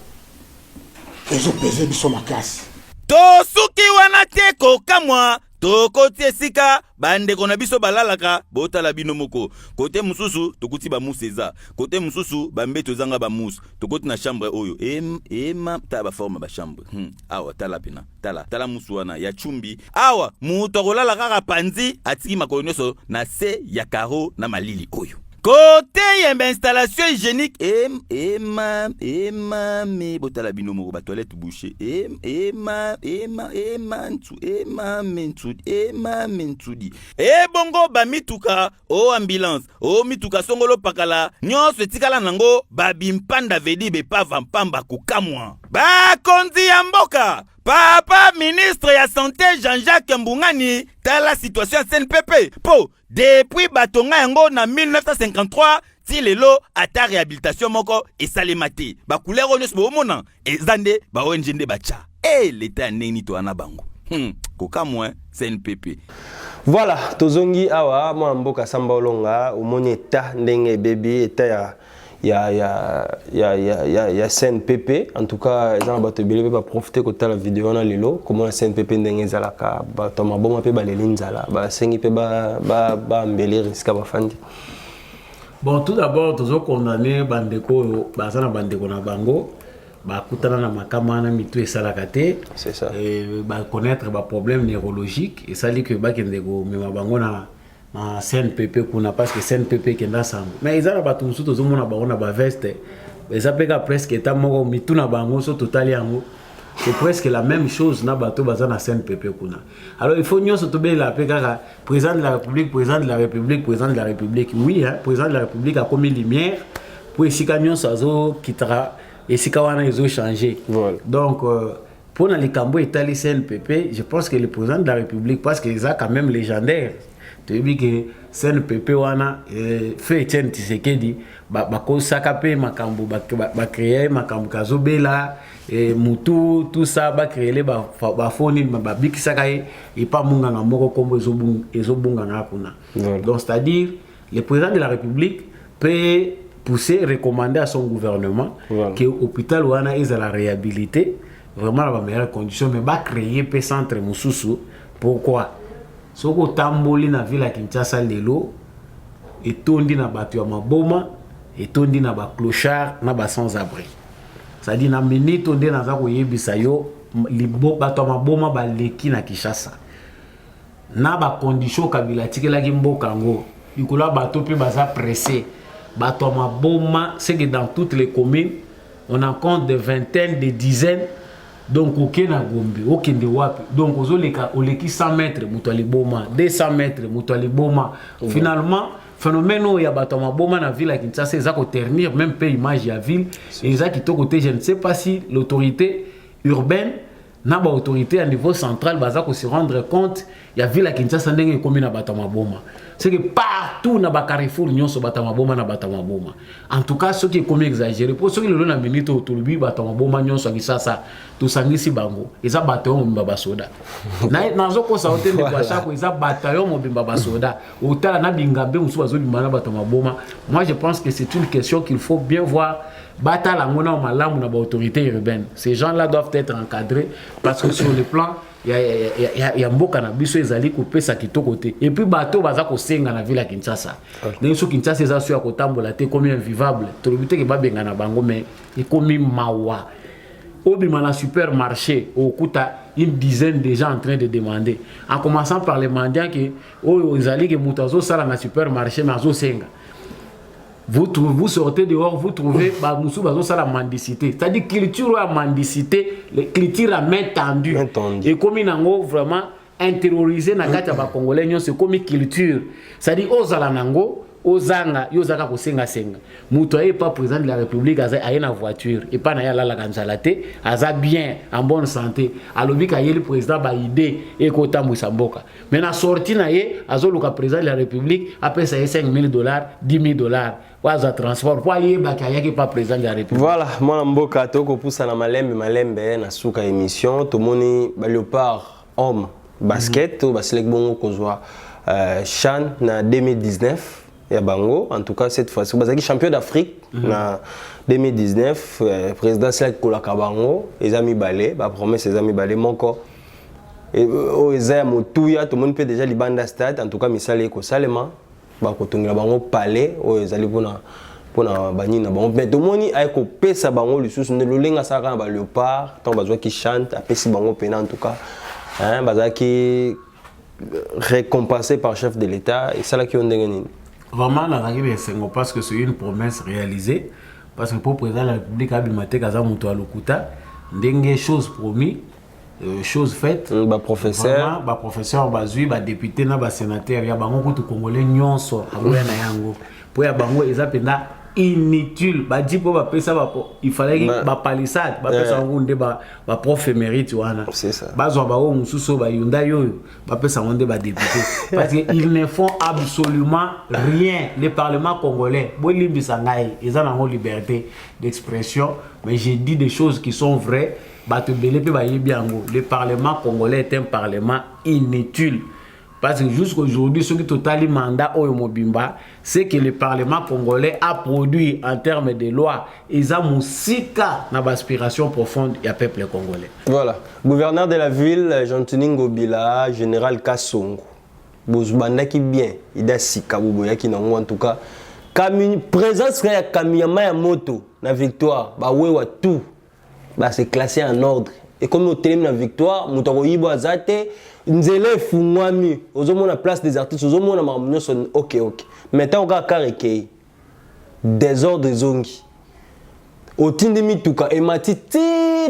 ezopese biso makasi tosuki wana te kokamwa tokoti esika bandeko na biso balalaka botala bino moko kote mususu tokuti bamusu eza kote mususu bambeto ezanga bamusu tokoti na chambre oyo ema ta baforme bachambre awa tala pena tala musu wana ya chumbi awa mutu akolala kaka panzi atiki makolo nyonso na se ya karo na malili oyo côté yemba installation hygiénique me botala bino moko ba toilette bouchée mentudi bongo ba mituka o ambulance o mituka songolo pakala nyonso etikala nango ba bimpanda vedi be pava mpamba kukamwa ba konzi ya mboka papa ministre ya santé Jean-Jacques Mbungani tala situation CNPP po depuis batonga yango na 1953 ti lelo ata réhabilitation moko esalema te bacouleur nyonso bomona ezande ba ONG nde bacha l'état neni to ana bango kokamwa CNPP. Voilà, tozongi awa mwa mboka samba olonga omoni eta ndenge bebi eta ya CNPP. En tout cas, ils ont ba profiter ko la vidéo na lelo comment la CNPP ndenge ezalaka bato maboma pe balelinzala ba sengi pe ba mbeli risque ba fandi. Bon, tout d'abord, tozo condamné bandeko bazana bandeko na bango ba kutana na makamana mitu esalaka te. C'est ça. Et ba connaître ba problème neurologique et ça dit que ba kendeko mema bango na CNPP kuna parce que CNPP kenda sango mais ils ont ba tout tout mona ba ona ba veste mais ça peka presque eta moko mitu na bango so total yango c'est presque la même chose na bato bazana CNPP kuna. Alors il faut nyonso to be la peka président de la République oui hein, président de la République a commis lumière pour esika nyonso azo kitara esika wana ils ont changé. Voilà. Donc pour les cambo etali CNPP, je pense que le président de la République parce que ça quand même légendaire. Tu dis que CNPP wana fait Etienne Tshisekedi bakosaka pe makambo ba créer makambo kazobela et mutu tout ça ba créer ba foni ba bikisaka et pas munga na moko kombo ezobunga na kuna. Donc c'est-à-dire le président de la République peut pousser recommander à son gouvernement que l'hôpital wana est à la réhabilité vraiment dans les meilleures conditions mais ba créer pe centre mususu. Pourquoi? Soko tamboli na ville ya Kinshasa lelo etondi na bato ya maboma etondi na ba clochard na ba sans abri. Ça dit na minute onde na za ko yebisa yo libo bato ya maboma ba leki na Kinshasa. Na ba condition kabila tikela ki mboka ngo ikola bato pe baza pressé. Bato ya maboma c'est que dans toutes les communes on en compte des vingtaines, des dizaines. Donc, ok na gombe, ok de wapi. Donc, oleki 100 mètres, mutuali boma, 200 mètres, mutuali boma. Finalement, phénomène où il y a batama boma na ville à Kinshasa, c'est ça qu'on ternir même pas image de la ville. Et ça qui côté, je ne sais pas si l'autorité urbaine n'a pas autorité à niveau central, baza ko se rendre compte, il y a ville à Kinshasa ndenge comme na batama boma. C'est que partout na ba carrefour nyonso batama boma na batama boma. En tout cas, ce qui est comme exagéré, pour ceux qui le na minute autolubi batama boma nyonso Kinshasa, tout sangisi bango, eza bataillon mbaba soda. Na zo ko sa hotel de Bachako, eza bataillon mbaba soda. Otala na bingabe musu bazo bimana batama boma. Moi je pense que c'est une question qu'il faut bien voir. Batala ngona malamu na ba autorité urbaine. Ces gens-là doivent être encadrés parce que sur le plan il y a mboka na biso ezali kopesa kitoko te et puis bato baza ko senga na ville ya Kinshasa. Donc so Kinshasa eza so ya kotambola te comme invivable. To le but que ba benga na bango mais et comme mawa. au bimana supermarché, au coûta une dizaine de gens en train de demander. En commençant par les mendiants qui aux alliés qui moutazo sala na supermarché mazo senga. Vous sortez dehors, vous trouvez la mendicité. C'est-à-dire culture à mendicité, culture à main tendue. Et comme il a vraiment intériorisé na kati ba congolais, c'est comme culture. C'est-à-dire aux alanango, aux anga, aux anga kosenga senga. Mutoye pas président de la République a une voiture et pas na ya la kanzalate, aza bien en bonne santé. Alobi ka yeli président ba idée et ko tambusa mboka. Mais na sorti na ye azoluka président de la République après ça $5,000, $10,000. Waza transport pour aller bakayaki pas président de la République. Voilà, moi mboka toko poussa na malembe na suka émission tomoni ba léopard homme basket ou baselek bongo kozwa CHAN na 2019 ya bango en tout cas cette fois-ci bazaki champion d'Afrique na 2019 président selek kolaka bango les amis balé ba promesse les amis balé moko et eza motuya tout le monde peut déjà libanda stade en tout cas misale ko salema ba kotongela bango palais o ezali pona bani na bango mais tomoni ay ko pesa bango lisusu ne lolenga saka na ba léopard tant bazwa ki chante apesi bango pena en tout cas hein bazaki récompensé par chef de l'état et ça là qui on ndengeni vraiment la règle c'est parce que c'est une promesse réalisée parce que pour président de la République abimate kaza muto alokuta ndenge chose promis chose faite ba professeur bazui ba député na ba sénateur ya bango kutu congolais nyonso aboya na yango po ya bango eza penda inutile ba di po ba pesa ba il fallait ba palissade ba pesa ngunde ba prof émérite wana c'est ça bazwa ba o mususo ba yunda yoyo ba pesa ngunde ba député parce que ils ne font absolument rien le parlement congolais bo limbisa ngai eza na liberté d'expression mais j'ai dit des choses qui sont vraies. Le Parlement congolais est un parlement inutile. Parce que jusqu'aujourd'hui, ce qui total mandat au Mobimba, c'est que le Parlement congolais a produit en termes de loi, ils ont musika dans l'aspiration profonde du peuple congolais. Voilà. Gouverneur de la ville, Jean-Tony Ngobila, général Kassongo. Bouzbanda qui bien, il a sika Bouboya qui n'a en tout cas. Présence de Kamiyama ya moto, la victoire, bah ouais, tout. Bah, c'est classé en ordre. Et comme nous terminons la victoire, nous avons eu Azate, nous avons fait Mouami, nous avons la place des artistes, nous avons la ok. Maintenant, on a carréé. Désordre zongi. Au tindemi tuka, et matiti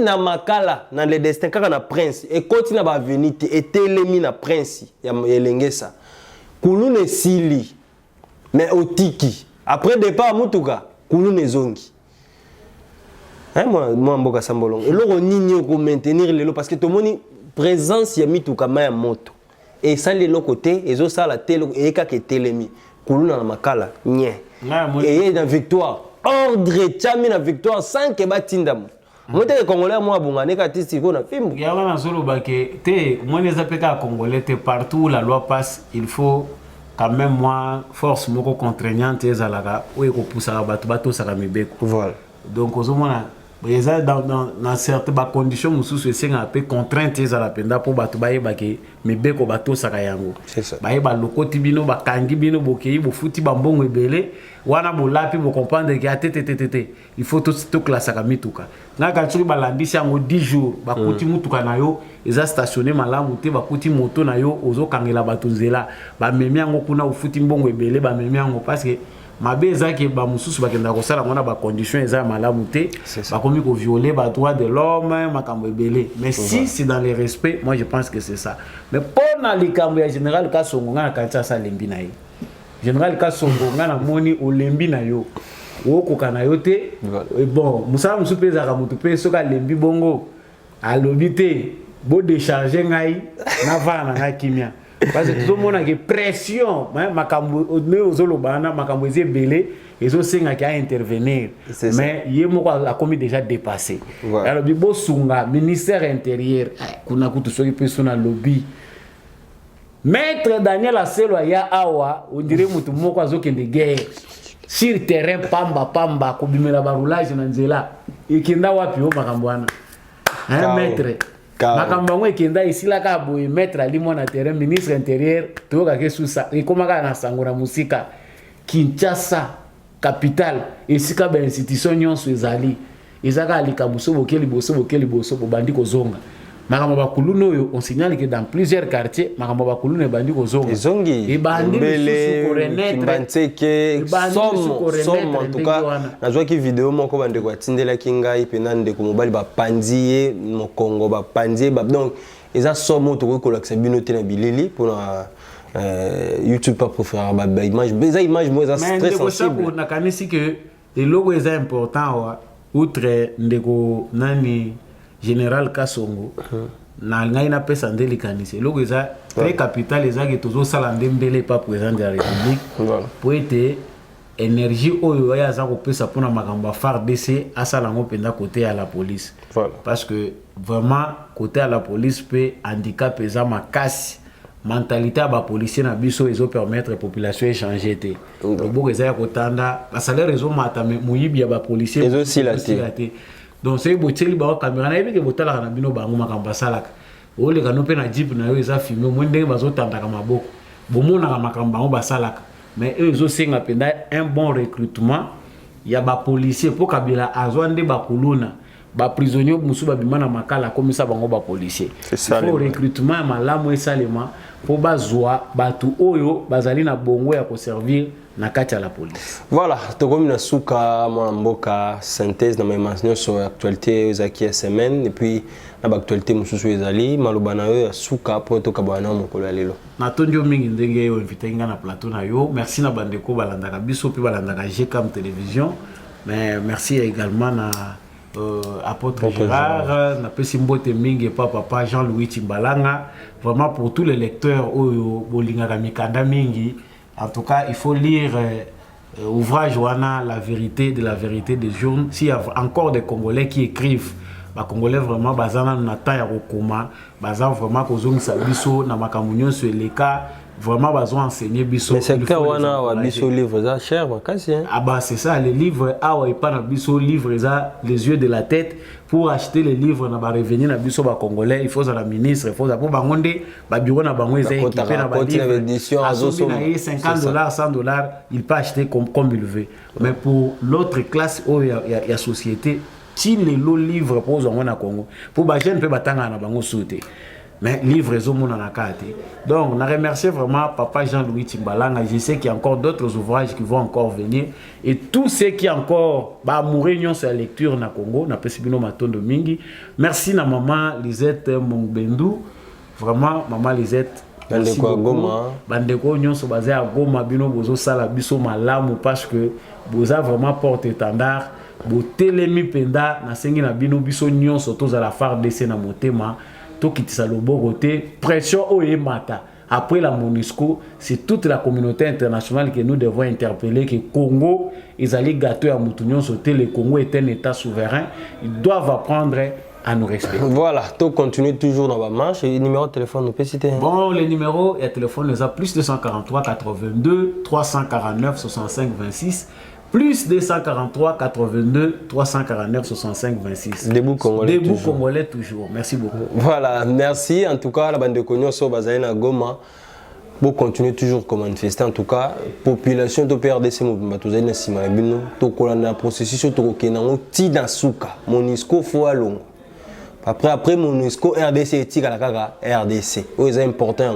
na makala, na le destin, car na prince, et continue à venir, et telemi na prince, ya l'engesa. Kouloune sili, mais au tiki. Après départ, mutuka, kouloune zongi. Moi mboka sambolong et loro nini ko maintenir lelo parce que tout moni présence ya mitu kama ya moto et ça les côté et zo ça la télé et ka ke telemi kuluna na makala nye et na victoire ordre chami na victoire sans que batindam moto le congolais moi bongane ka tisi ko na film ya wana solo bake te moi les apeka congolais te partout où la loi passe il faut quand même moi force moko contraignante ezalaka ou ko poussa bato saka mibeko voilà donc ozomona dans certaines conditions mususu esenga pe contrainte ezala penda po bato bayeba ke mibeko bato saka yango c'est ça bayeba lokoti bino bakangi bino bokei bofuti bambongo ebele wana bolapi bo comprendre ke atetetetete il faut to classe ka mituka na kaltsuri balandisi yango 10 jours bakuti mutuka na yo eza stationné malamu te bakuti moto na yo ozokangela bato nzela bamemi yango kuna ofuti mbongo ebele bamemi yango parce que mabe ezaki ba mususu bakenda ko sala mona ba condition eza malamu te ba komi ko violer ba droit de l'homme makambo ebele mais si c'est dans le respect moi je pense que c'est ça mais pour na likambo ya général Kassongo ngana kanisa sa lembi na ye général Kassongo ngana moni o lembi na yo o ko kana yo te bon musala musupeza ka mutu pe soka lembi bongo alobi te bo décharger ngai na vana na kimia parce que tout le monde a une pression makambo ne ozolobana makambo ezebele ezo senga ki a intervenir mais yemo a commis déjà dépassé alors bibo sunga ministère intérieur kuna kutu soki persona lobby maître Daniel Aselo ya awa on dirait mutu moko azokende guerre sur terrain pamba ko bimela ba roulage na nzela ikinda wapi o makambo wana maître makambo ekenda isila ka boye mettre ali mona terrain ministre intérieur to ka ke susa e komaka na sangora musika Kinshasa capitale esika ba institution nyonso ezali ezaka alika boso bokeli boso bandi kozonga makambo bakulu noyo on signale que dans plusieurs quartiers makambo bakulu ne bandi kozonga ezongi ebandi mbele somme en tout cas nazwaki vidéo moko bandeko atindelaki ngai mpena ndeko mobali bapandi ye mokongo bapandi ye donc eza somme tokoki kolakisa bino te na bilili mpona YouTube pas préféré ba image eza image mo eza très sensible mais nakanisi que eloko eza important outre ndeko nani général Kasongo na ngai na pesa ndeli kanisi eloko eza très capital ezaki tozosala ndembele pas président de la République pour être énergie oyo ya za kopesa pona makambo FARDC asala ngo penda côté à la police parce que vraiment côté à la police peut handicap eza makasi mentalité ba policier na biso ezo permettre population échanger té le boko eza ko tanda ba salaire ezo mata muyibi ya ba policier ezo silaté donc c'est boteli ba caméra na yebike botala na bino bango makamba salaka ole kano pe na jeep na yo eza filmé mo ndenge bazo tanda ka maboko bomona ka makamba ngo basalaka mais eux ezo senga penda un bon recrutement ya ba policier pour kabila azwande ba kuluna ba prisonnier musu ba bimana makala comme ça bango ba policier il faut recrutement malamu esalema pour bazwa batu oyo bazali na bongo ya ko servir na kati ya la police. Voilà, tokomi na suka mwana mboka synthèse na maintention sur actualité ezaki semaine et puis na actualité mususu ezali maloba na yo ya suka po to kabana mokolo ya lelo. Na tondio mingi ndenge yo invité nga na plateau na yo. Merci na bandeko balandaka biso puis balandaka GCAM télévision. Mais merci également na apôtre Gérard, na pesi mbote mingi papa Jean-Louis Timbalanga, vraiment pour tous les lecteurs oyo bolingaka mikanda mingi. En tout cas, il faut lire ouvrage wana la vérité des journaux. S'il y a encore des Congolais qui écrivent, les Congolais vraiment bazana na ta ya kokoma, bazana vraiment kozongisa biso na makamunyo sur les cas. Vraiment, ils ont enseigné biso. Mais c'est que wana wa biso livre ça cher makasi hein. Ah bah c'est ça les livres awa pas na biso livre ça les yeux de la tête pour acheter les livres na ba revenir na biso ba congolais il faut ça la ministre il faut ça pour bangonde ba bureau na bango ils équipé na ba livre édition azo $50 $100 il peut acheter comme il veut. Mais pour l'autre classe où il y a société si les livres pour zo na Congo pour ba jeune peut batanga na bango sauter. Mais livre na kate. Donc, on a remercié vraiment Papa Jean-Louis Timbalanga. Je sais qu'il y a encore d'autres ouvrages qui vont encore venir. Et tous ceux qui encore mourir sur la lecture na Congo, na pesibino matondo mingi. Merci na maman Lisette Mongbendu. Vraiment, maman Lisette. Bandeko Goma. Bandeko nyonso basé à Goma bino bozo sala biso malamu parce que boza vraiment porte étendard. Bo telemi penda na sengi na bino biso nyonso toza la FARDC na motema. Tout qui t'a le beau côté pression au mata après la MONUSCO c'est toute la communauté internationale que nous devons interpeller que Congo ils allaient gâteau à Moutounion sauter le Congo est un état souverain ils doivent apprendre à nous respecter. Voilà, tout continue toujours dans la marche et numéro de téléphone nous peut citer. Bon les numéros et téléphone les a plus 243 82 349 65 26 plus 243 82 349 65 26. Debout Congolais. Debout Congolais toujours. Merci beaucoup. Voilà, merci. En tout cas, la bande de Cognon sur Bazaïna Goma. Pour continuer toujours comme manifester. En tout cas, population de PRDC, tous les Simalabino, tout le processus, tout le monde, Tidasuka, Monisco, Foualong. Après Monisco, RDC et Tigalakaka, RDC. C'est important.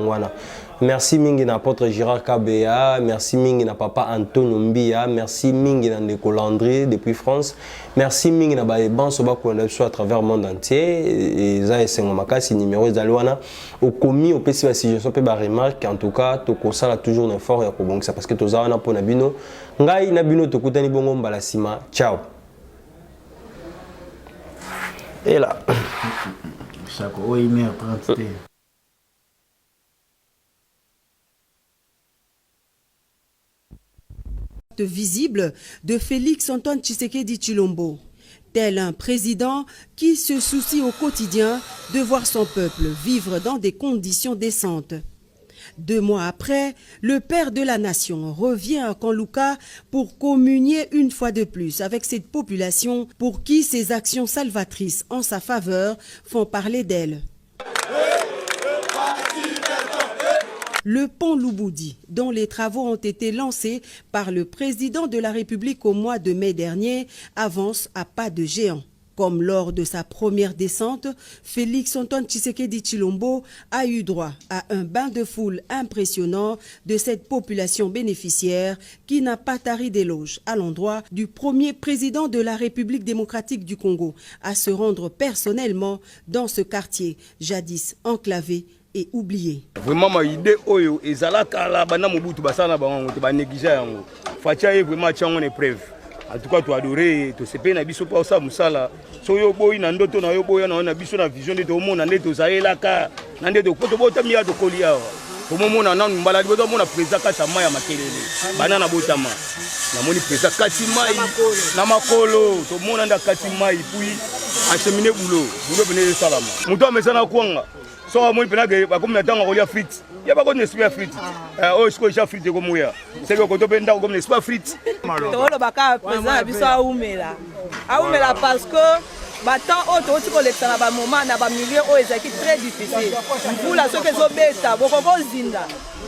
Merci mingi na apôtre Gérard Kabea, merci mingi na papa Antonio Mbia, merci mingi na Ndeko Landry depuis France, merci mingi na baeban soba à travers le monde entier et ça c'est mon makasi numéro d'Alouana au commis au PC suggestion pe ba remarque en tout cas to kosala toujours un effort ya kobongisa parce que to za wana pona bino ngai na bino to kutani bongo mbala sima ciao et là chaque 1h30. Visible de Félix Antoine Tshisekedi Tshilombo, tel un président qui se soucie au quotidien de voir son peuple vivre dans des conditions décentes. 2 mois après, le père de la nation revient à Kanlouka pour communier une fois de plus avec cette population pour qui ses actions salvatrices en sa faveur font parler d'elle. Le pont Louboudi, dont les travaux ont été lancés par le président de la République au mois de mai dernier, avance à pas de géant. Comme lors de sa première descente, Félix Antoine Tshisekedi Tshilombo a eu droit à un bain de foule impressionnant de cette population bénéficiaire qui n'a pas tari d'éloges à l'endroit du premier président de la République démocratique du Congo à se rendre personnellement dans ce quartier jadis enclavé et oublié. Vraiment ma idée oyo ezalaka la bana mobutu basana bango te ba négliger yango. Fatia vraiment tiango ne preuve. En tout cas, tu adorer, tu sais pas, na biso pa ça musala. So yo boy na ndoto na yo boy na biso na vision de tout monde na ndeto zaela ka na ndeto ko to bota miya to kolia. To momo na nanu mbala boto mona président kata maya makelele. Bana na botama. Na moni président kati mai na makolo to mona nda kati mai puis acheminer boulot venir salama. Muto amesana kwanga. So amoni penage ba comme na tanga kolia frites. Ya ba ko ne spia frites. Oh je ko frites ko moya. C'est que ko to benda ko ne spia frites. Tolo baka président biso aumela parce que batant auto tiko lekana ba moment na ba milieu o ezaki très difficile pour la soke zo beta boko zinda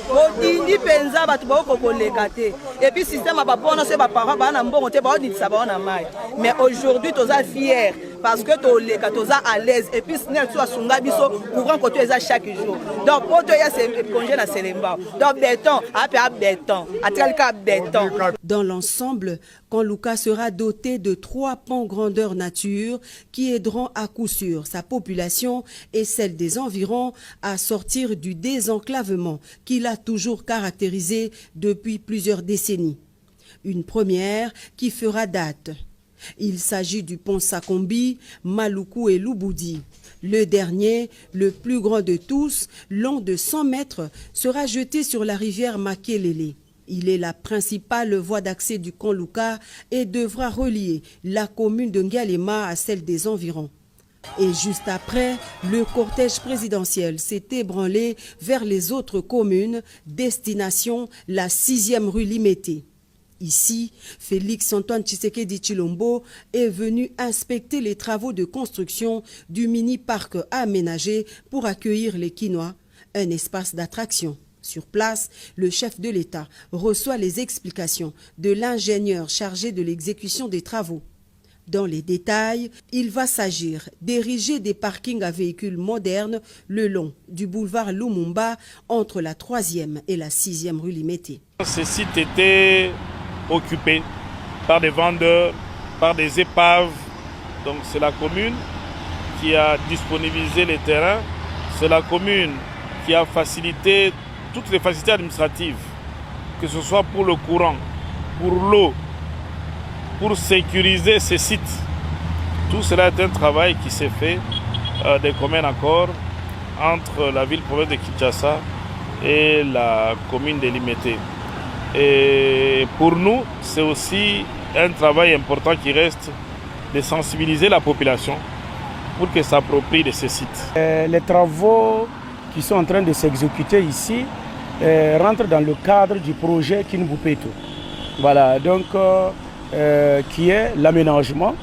odindi penza batu boko koleka te et puis système ba pona se ba parents ba na mbongo te ba oditsa ba na mai mais aujourd'hui toza fier parce que toleka toza à l'aise et puis snel so asunga biso courant côté eza chaque jour donc auto ya se congé na Selemba donc béton après béton atralika béton. Dans l'ensemble, Kanluka sera doté de 3 pans grandeur nature qui aideront à coup sûr sa population et celle des environs à sortir du désenclavement qui l'a toujours caractérisé depuis plusieurs décennies. Une première qui fera date. Il s'agit du pont Sakombi, Maluku et Lubudi. Le dernier, le plus grand de tous, long de 100 mètres, sera jeté sur la rivière Makelele. Il est la principale voie d'accès du Kanluka et devra relier la commune de Ngalema à celle des environs. Et juste après, le cortège présidentiel s'est ébranlé vers les autres communes, destination la 6e rue Limete. Ici, Félix Antoine Tshisekedi Tshilombo est venu inspecter les travaux de construction du mini-parc aménagé pour accueillir les Kinois, un espace d'attraction. Sur place, le chef de l'État reçoit les explications de l'ingénieur chargé de l'exécution des travaux. Dans les détails, il va s'agir d'ériger des parkings à véhicules modernes le long du boulevard Lumumba entre la 3e et la 6e rue Limete. Ce site était occupé par des vendeurs, par des épaves. Donc c'est la commune qui a disponibilisé les terrains. C'est la commune qui a facilité toutes les facilités administratives, que ce soit pour le courant, pour l'eau, pour sécuriser ces sites. Tout cela est un travail qui s'est fait des communs accords entre la ville-province de Kinshasa et la commune de Limete. Et pour nous, c'est aussi un travail important qui reste de sensibiliser la population pour qu'elle s'approprie de ces sites. Les travaux qui sont en train de s'exécuter ici rentrent dans le cadre du projet Kinbupeto. Voilà, donc qui est l'aménagement,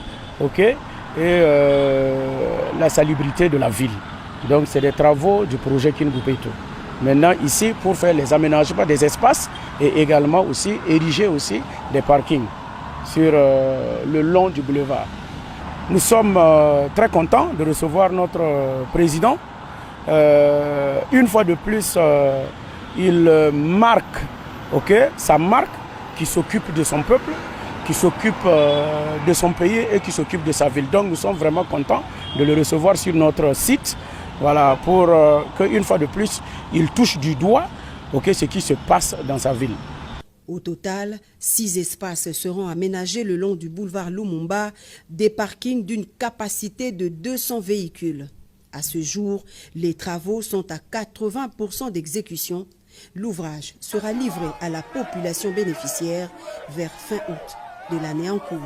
et la salubrité de la ville. Donc c'est des travaux du projet Kinbupeto. Maintenant ici pour faire les aménagements des espaces et également aussi ériger aussi des parkings sur le long du boulevard. Nous sommes très contents de recevoir notre président. Une fois de plus, il marque sa marque qui s'occupe de son peuple, qui s'occupe de son pays et qui s'occupe de sa ville. Donc nous sommes vraiment contents de le recevoir sur notre site, voilà, pour qu'une fois de plus, il touche du doigt ce qui se passe dans sa ville. Au total, 6 espaces seront aménagés le long du boulevard Lumumba, des parkings d'une capacité de 200 véhicules. À ce jour, les travaux sont à 80% d'exécution. L'ouvrage sera livré à la population bénéficiaire vers fin août de l'année en cours.